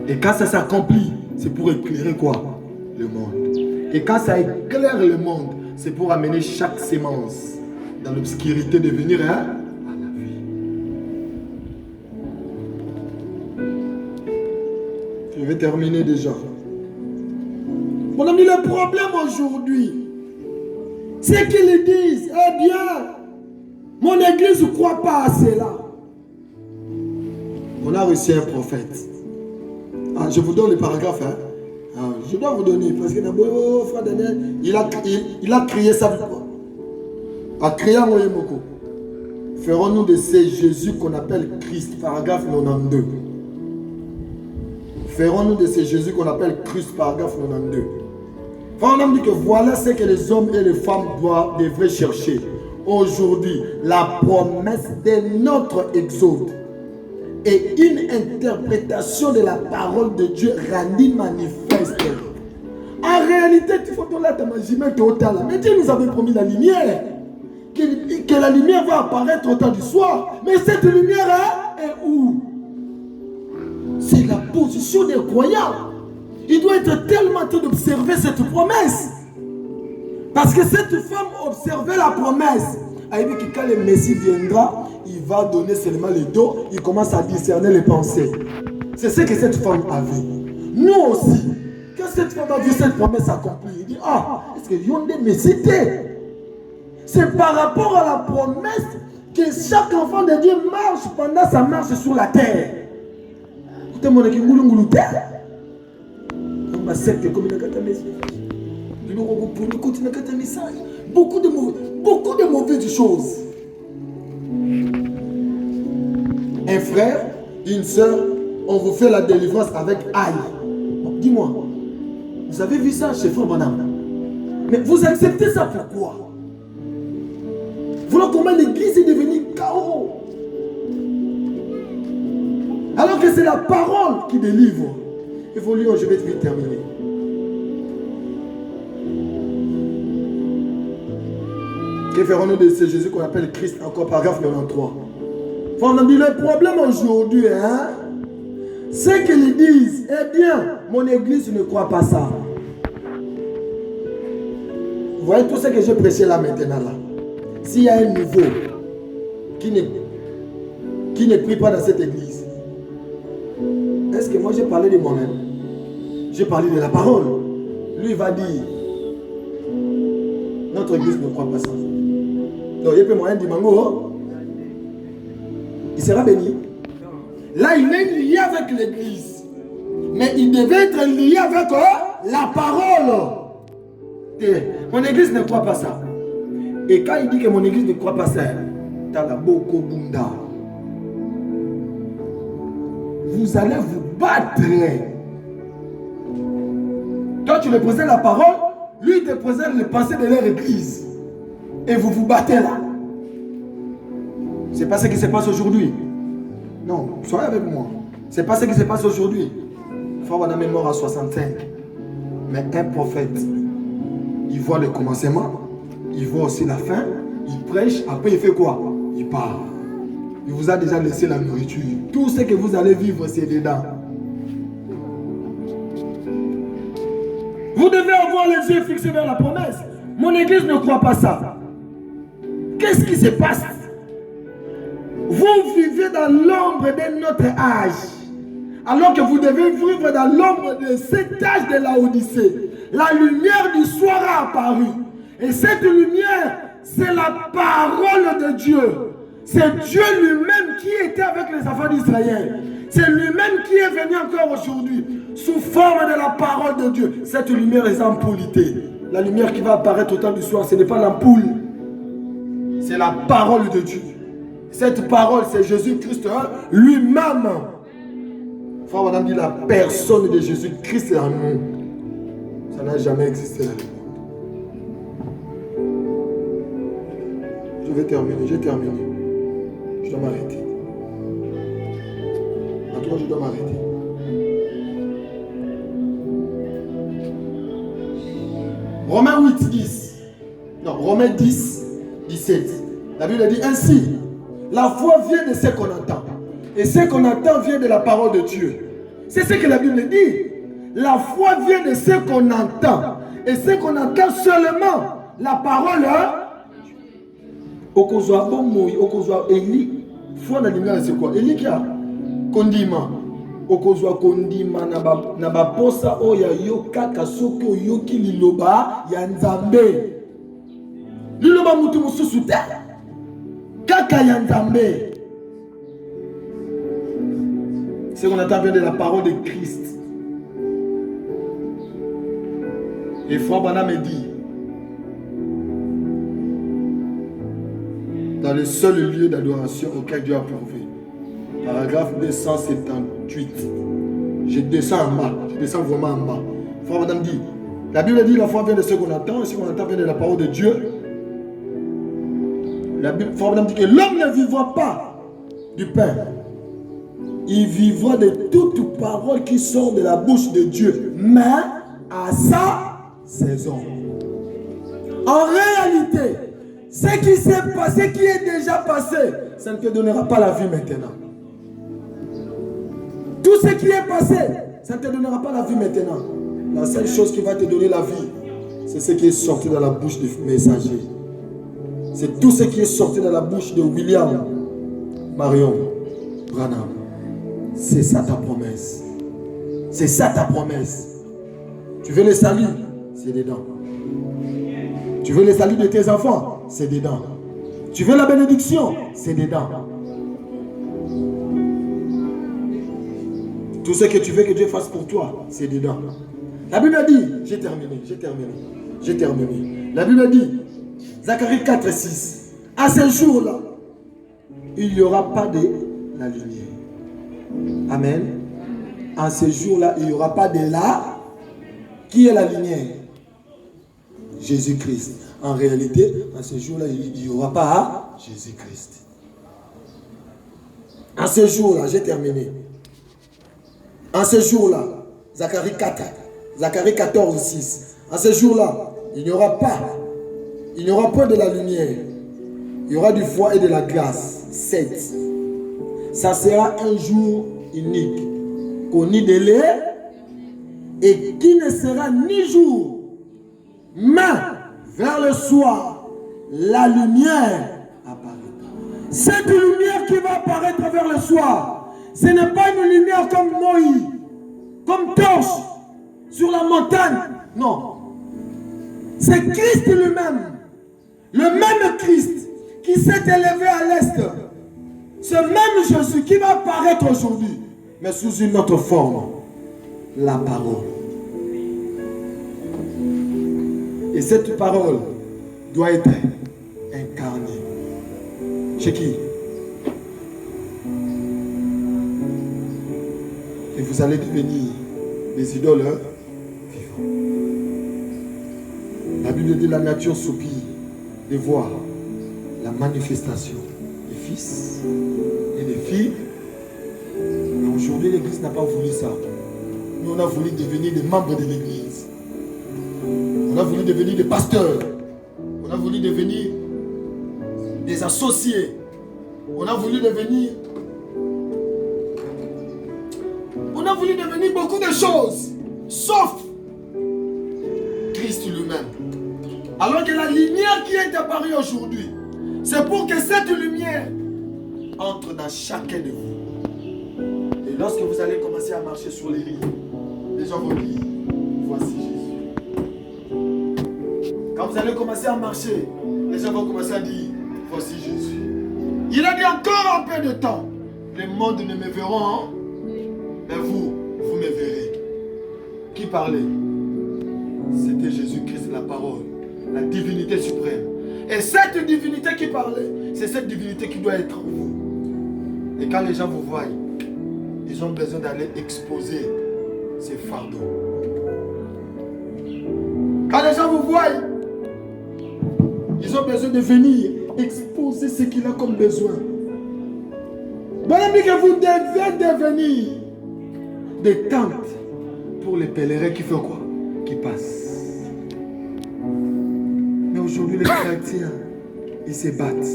Et quand ça s'accomplit, c'est pour éclairer quoi? Le monde. Et quand ça éclaire le monde, c'est pour amener chaque sémence dans l'obscurité de venir à la vie. Je vais terminer déjà. Mon ami, le problème aujourd'hui, c'est qu'ils disent, eh bien, mon église ne croit pas à cela. On a reçu un prophète. Ah, je vous donne le paragraphe. Hein. Ah, je dois vous donner. Parce que frère Daniel, il a crié ça. A crié à Moyemoko. Ferons-nous de ces Jésus qu'on appelle Christ. Paragraphe 92. Ferons-nous de ces Jésus qu'on appelle Christ. Paragraphe 92. Enfin, on a dit que voilà ce que les hommes et les femmes devraient chercher. Aujourd'hui, la promesse de notre exode et une interprétation de la parole de Dieu rendue manifeste. En réalité, tu faut là ta magimètre total. Mais Dieu nous avait promis la lumière. Que la lumière va apparaître au temps du soir. Mais cette lumière est où? C'est la position des croyants. Il doit être tellement en train d'observer cette promesse. Parce que cette femme observait la promesse. Elle dit que quand le Messie viendra, il va donner seulement le dos, il commence à discerner les pensées. C'est ce que cette femme a vu. Nous aussi, quand cette femme a vu cette promesse accomplie, il dit, ah, est-ce que Yondé me citait? C'est par rapport à la promesse que chaque enfant de Dieu marche pendant sa marche sur la terre. Écoutez, mon équipe, Beaucoup de mauvaises choses. Un frère, une soeur, on vous fait la délivrance avec aïe. Bon, dis-moi, vous avez vu ça chez Frère Branham? Mais vous acceptez ça pourquoi? Voilà comment l'église est devenue chaos. Alors que c'est la parole qui délivre. Évoluons, je vais vite terminer. Que ferons-nous de ce Jésus qu'on appelle Christ? Encore paragraphe 93. On a dit le problème aujourd'hui, hein, c'est qu'ils disent, eh bien, mon église ne croit pas ça. Vous voyez tout ce que j'ai prêché là maintenant là. S'il y a un nouveau qui ne prie pas dans cette église, est-ce que moi j'ai parlé de moi-même? J'ai parlé de la parole. Lui va dire, notre église ne croit pas ça. Donc il peut moyen de mango. Il sera béni. Là, il est lié avec l'église. Mais il devait être lié avec la parole. Et mon église ne croit pas ça. Et quand il dit que mon église ne croit pas ça, t'as la boko bunda. Vous allez vous battre. Toi, tu représentes la parole, lui, il te présente le passé de leur église. Et vous vous battez là. C'est pas ce qui se passe aujourd'hui. Non, soyez avec moi. C'est pas ce qui se passe aujourd'hui. Frère Branham est mort à 65. Mais un prophète, il voit le commencement, il voit aussi la fin, il prêche, après il fait quoi? Il part. Il vous a déjà laissé la nourriture. Tout ce que vous allez vivre, c'est dedans. Vous devez avoir les yeux fixés vers la promesse. Mon église ne croit pas ça. Qu'est-ce qui se passe? Vous vivez dans l'ombre de notre âge, alors que vous devez vivre dans l'ombre de cet âge de la Odyssée. La lumière du soir a apparu. Et cette lumière, c'est la parole de Dieu. C'est Dieu lui-même qui était avec les enfants d'Israël. C'est lui-même qui est venu encore aujourd'hui, sous forme de la parole de Dieu. Cette lumière est ampoulité. La lumière qui va apparaître au temps du soir, ce n'est pas l'ampoule. C'est la parole de Dieu. Cette parole, c'est Jésus-Christ lui-même. Frère, on a dit la personne de Jésus-Christ est en nous. Ça n'a jamais existé dans le monde. Je vais terminer, j'ai terminé. Je dois m'arrêter. Maintenant, je dois m'arrêter. Romains 8, 10. Non, Romains 10, 17. La Bible dit ainsi. La foi vient de ce qu'on entend. Et ce qu'on entend vient de la parole de Dieu. C'est ce que la Bible dit. La foi vient de ce qu'on entend. Et ce qu'on entend seulement, la parole. Okozwa bomoui, okozwa Eli. Foi na lingala c'est quoi? Eli qui a kondima. Okozwa kondima na baposa oya yokaka soki oyoki liloba ya Nzambe. Liloba mutu mususu te. Kaka ya Nzambe. Ce qu'on entend vient de la parole de Christ. Et Frère Branham me dit, dans le seul lieu d'adoration auquel Dieu a prouvé, paragraphe 278, je descends en bas, je descends vraiment en bas. Frère Branham dit, la Bible dit la foi vient de ce qu'on entend, et ce qu'on entend vient de la parole de Dieu. La Bible, Frère Branham dit que l'homme ne vivra pas du pain. Il vivra de toute parole qui sort de la bouche de Dieu, mais à sa saison. En réalité, ce qui s'est passé, qui est déjà passé, ça ne te donnera pas la vie maintenant. Tout ce qui est passé, ça ne te donnera pas la vie maintenant. La seule chose qui va te donner la vie, c'est ce qui est sorti dans la bouche du messager. C'est tout ce qui est sorti dans la bouche de William Marion Branham. C'est ça ta promesse. C'est ça ta promesse. Tu veux le salut? C'est dedans. Tu veux le salut de tes enfants? C'est dedans. Tu veux la bénédiction? C'est dedans. Tout ce que tu veux que Dieu fasse pour toi, c'est dedans. La Bible dit, j'ai terminé. J'ai terminé. La Bible dit, Zacharie 4, 6, à ce jour-là, il n'y aura pas de la lumière. Amen. À ce jour-là, il n'y aura pas de la... Qui est la lumière? Jésus-Christ. En réalité, à ce jour-là, il n'y aura pas Jésus-Christ. À ce jour-là, j'ai terminé. À ce jour-là, Zacharie 4, Zacharie 14, 6. À ce jour-là, il n'y aura pas de la lumière. Il y aura du froid et de la glace. 7. Ça sera un jour unique, connu de l'air, et qui ne sera ni jour, mais vers le soir, la lumière apparaîtra. Cette lumière qui va apparaître vers le soir, ce n'est pas une lumière comme Moïse, comme torche sur la montagne. Non. C'est Christ lui-même. Le même Christ qui s'est élevé à l'est. Ce même Jésus qui va apparaître aujourd'hui, mais sous une autre forme. La parole. Et cette parole doit être incarnée. Chez qui? Et vous allez devenir des idoles vivants. La Bible dit la nature soupire de voir la manifestation des fils et des filles. Mais aujourd'hui, l'Église n'a pas voulu ça. Nous, on a voulu devenir des membres de l'Église. On a voulu devenir des pasteurs. On a voulu devenir des associés. On a voulu devenir beaucoup de choses, sauf Christ lui-même. Alors que la lumière qui est apparue aujourd'hui, c'est pour que cette lumière entre dans chacun de vous. Et lorsque vous allez commencer à marcher sur les rives, les gens vont dire, voici Jésus. Quand vous allez commencer à marcher, les gens vont commencer à dire, voici Jésus. Il a dit encore un peu de temps, le monde ne me verront, mais vous me verrez. Qui parlait? C'était Jésus-Christ, la parole, la divinité suprême. Et cette divinité qui parlait, c'est cette divinité qui doit être en vous. Et quand les gens vous voient, ils ont besoin d'aller exposer ces fardeaux. Quand les gens vous voient, ils ont besoin de venir exposer ce qu'il a comme besoin. Bon ami, que vous devez devenir des tentes pour les pèlerins qui font quoi? Qui passent. Mais aujourd'hui, les chrétiens, ils se battent.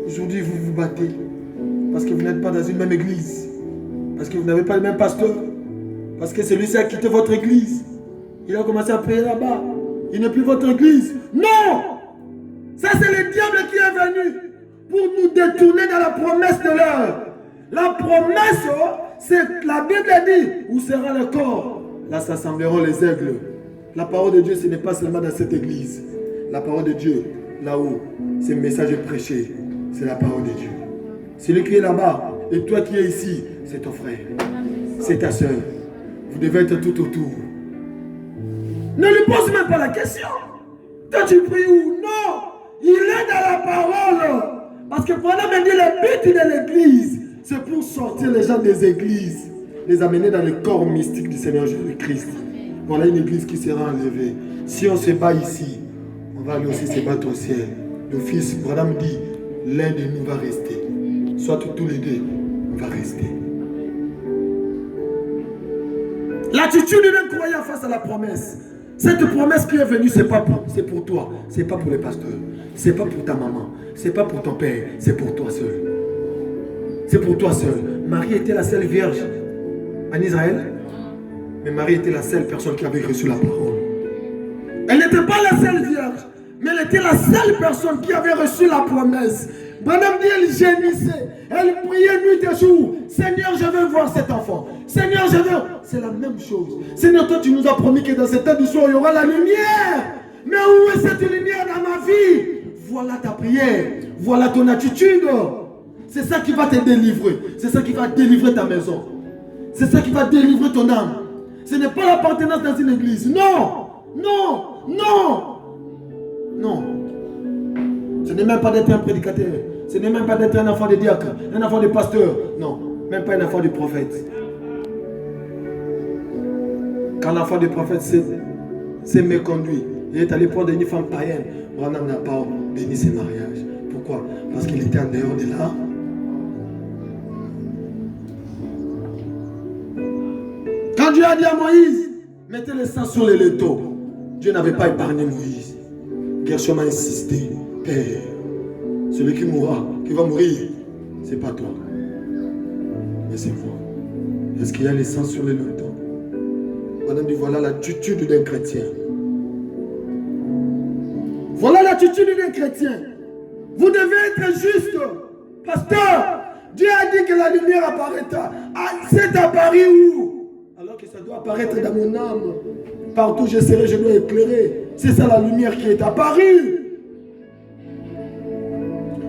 Aujourd'hui, vous vous battez parce que vous n'êtes pas dans une même église. Parce que vous n'avez pas le même pasteur. Parce que celui-ci a quitté votre église. Il a commencé à prier là-bas. Il n'est plus votre église. Non! Ça, c'est le diable qui est venu pour nous détourner dans la promesse de l'heure. La promesse, c'est la Bible dit, où sera le corps? Là s'assembleront les aigles. La parole de Dieu, ce n'est pas seulement dans cette église. La parole de Dieu, là-haut, c'est le message prêché. C'est la parole de Dieu. Celui qui est là-bas, et toi qui es ici, c'est ton frère. C'est ta soeur. Vous devez être tout autour. Ne lui pose même pas la question. Toi tu pries où? Non. Il est dans la parole. Parce que pendant me dit le but de l'église, c'est pour sortir les gens des églises, les amener dans le corps mystique du Seigneur Jésus-Christ. Voilà une église qui sera enlevée. Si on se bat ici, on va aller aussi se battre au ciel. Le fils, Branham dit, l'un de nous va rester. Soit tous les deux, on va rester. L'attitude d'un croyant face à la promesse. Cette promesse qui est venue, c'est pour toi. C'est pas pour les pasteurs. C'est pas pour ta maman. C'est pas pour ton père. C'est pour toi seul. C'est pour toi seul. Marie était la seule vierge en Israël. Mais Marie était la seule personne qui avait reçu la parole. Elle n'était pas la seule vierge. Mais elle était la seule personne qui avait reçu la promesse. Madame dit, elle gémissait. Elle priait nuit et jour. Seigneur, je veux voir cet enfant. Seigneur, je veux. C'est la même chose. Seigneur, toi, tu nous as promis que dans cette heure du soir, il y aura la lumière. Mais où est cette lumière dans ma vie? Voilà ta prière. Voilà ton attitude. C'est ça qui va te délivrer. C'est ça qui va délivrer ta maison. C'est ça qui va délivrer ton âme. Ce n'est pas l'appartenance dans une église. Non. Non. Non. Non. Ce n'est même pas d'être un prédicateur. Ce n'est même pas d'être un enfant de diacre, un enfant de pasteur. Non, même pas un enfant de prophète. Quand l'enfant du prophète s'est méconduit, il est allé prendre une femme païenne, Branham n'a pas béni ses mariages. Pourquoi? Parce qu'il était en dehors de là. Quand Dieu a dit à Moïse, mettez le sang sur les létaux, Dieu n'avait pas épargné Moïse. Gershom a insisté, Père, celui qui mourra, qui va mourir, c'est pas toi, mais c'est moi. Est-ce qu'il y a le sang sur les létaux? Madame dit, voilà l'attitude d'un chrétien. Voilà l'attitude d'un chrétien. Vous devez être juste. Pasteur, Dieu a dit que la lumière apparaîtra. Ah, c'est apparu où? Alors que ça doit apparaître dans mon âme. Partout où je serai, je dois éclairer. C'est ça la lumière qui est apparue.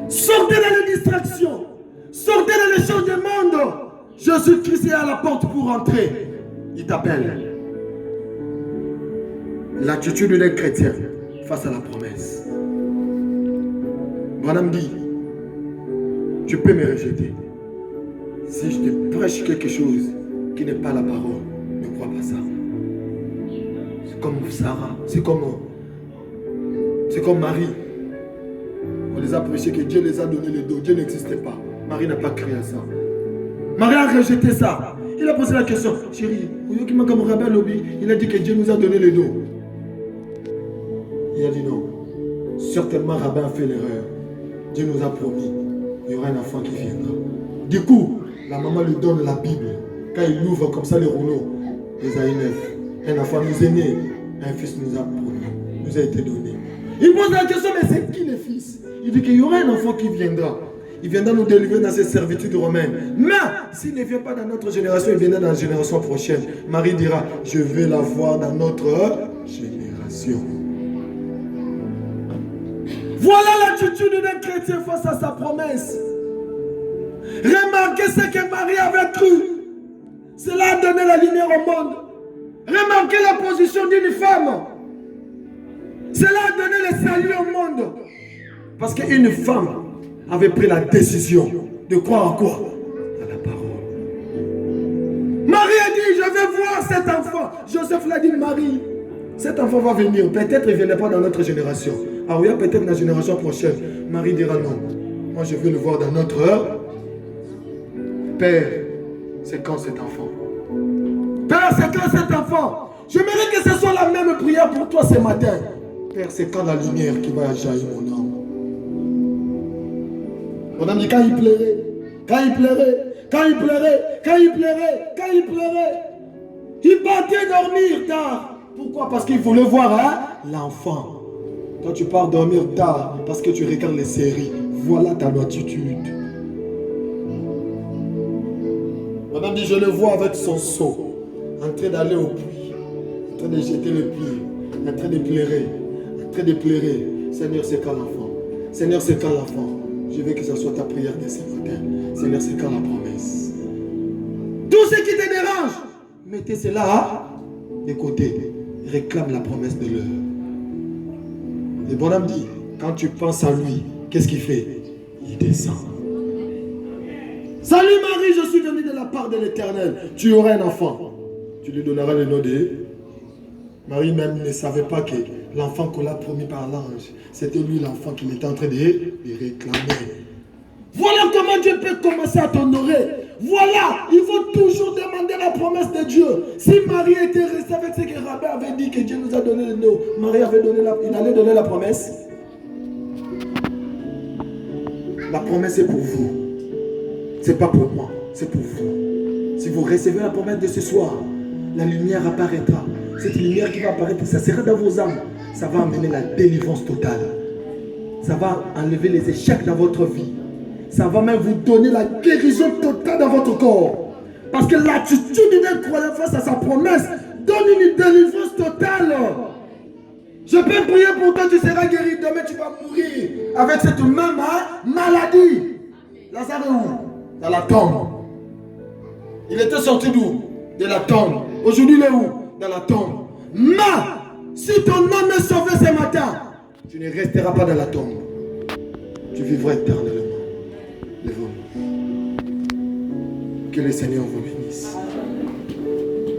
Sortez dans les distractions. Sortez dans les choses du monde. Jésus-Christ est à la porte pour entrer. Il t'appelle. L'attitude d'un chrétien face à la promesse. Branham dit, tu peux me rejeter. Si je te prêche quelque chose qui n'est pas la parole, ne crois pas ça. C'est comme Sarah, c'est comme Marie. On les a prêchés que Dieu les a donné le dos. Dieu n'existait pas. Marie n'a pas cru à ça. Marie a rejeté ça. Il a posé la question, chérie, il a dit que Dieu nous a donné le dos. Il a dit non. Certainement, Rabbin a fait l'erreur. Dieu nous a promis, il y aura un enfant qui viendra. Du coup, la maman lui donne la Bible. Quand il ouvre comme ça les rouleaux, Ésaïe 9, un enfant nous est né, un fils nous a promis, nous a été donné. Il pose la question, mais c'est qui le fils? Il dit qu'il y aura un enfant qui viendra. Il viendra nous délivrer dans cette servitude romaine. Mais s'il ne vient pas dans notre génération, il viendra dans la génération prochaine. Marie dira, je vais la voir dans notre génération. Voilà l'attitude d'un chrétien face à sa promesse. Remarquez ce que Marie avait cru. Cela a donné la lumière au monde. Remarquez la position d'une femme. Cela a donné le salut au monde. Parce qu'une femme avait pris la décision de croire à quoi? À la parole. Marie a dit, je vais voir cet enfant. Joseph l'a dit, Marie, cet enfant va venir. Peut-être il ne viendra pas dans notre génération. Ah oui, peut-être dans la génération prochaine. Marie dira non. Moi, je veux le voir dans notre heure. Père, c'est quand cet enfant? Père, c'est quand cet enfant? J'aimerais que ce soit la même prière pour toi ce matin. Père, c'est quand la lumière qui va jaillir mon âme? Mon âme dit quand il pleurait, quand il pleurait, quand il pleurait, quand il pleurait, quand il pleurait. Il partait dormir tard. Pourquoi? Parce qu'il voulait voir l'enfant. Toi, tu pars dormir tard parce que tu regardes les séries. Voilà ta attitude. Madame dit, je le vois avec son seau, en train d'aller au puits, en train de jeter le puits, en train de pleurer, en train de pleurer. Seigneur, c'est quand l'enfant? Seigneur, c'est quand l'enfant? Je veux que ce soit ta prière de ce matin. Seigneur, c'est quand la promesse? Tout ce qui te dérange, mettez cela de côté. Réclame la promesse de l'heure. Le bonhomme dit, quand tu penses à lui, qu'est-ce qu'il fait? Il descend. Salut Marie, je suis venu de la part de l'Éternel. Tu auras un enfant. Tu lui donneras le nom de... Marie même ne savait pas que l'enfant qu'on l'a promis par l'ange, c'était lui l'enfant qu'il était en train de réclamer. Voilà comment Dieu peut commencer à t'honorer. Voilà, il faut toujours demander la promesse de Dieu. Si Marie était restée avec ce que Rabbin avait dit que Dieu nous a donné le nom, Marie avait donné il allait donner la promesse. La promesse est pour vous. C'est pas pour moi, c'est pour vous. Si vous recevez la promesse de ce soir, la lumière apparaîtra. Cette lumière qui va apparaître, ça sera dans vos âmes. Ça va amener la délivrance totale. Ça va enlever les échecs dans votre vie. Ça va même vous donner la guérison totale dans votre corps. Parce que l'attitude d'un croyant face à sa promesse donne une délivrance totale. Je peux prier pour toi, tu seras guéri. Demain, tu vas mourir avec cette même maladie. Lazare est où? Dans la tombe. Il était sorti d'où? De la tombe. Aujourd'hui, il est où? Dans la tombe. Mais Si ton âme est sauvée ce matin, tu ne resteras pas dans la tombe. Tu vivras éternellement. Lève-vous. Que le Seigneur vous bénisse.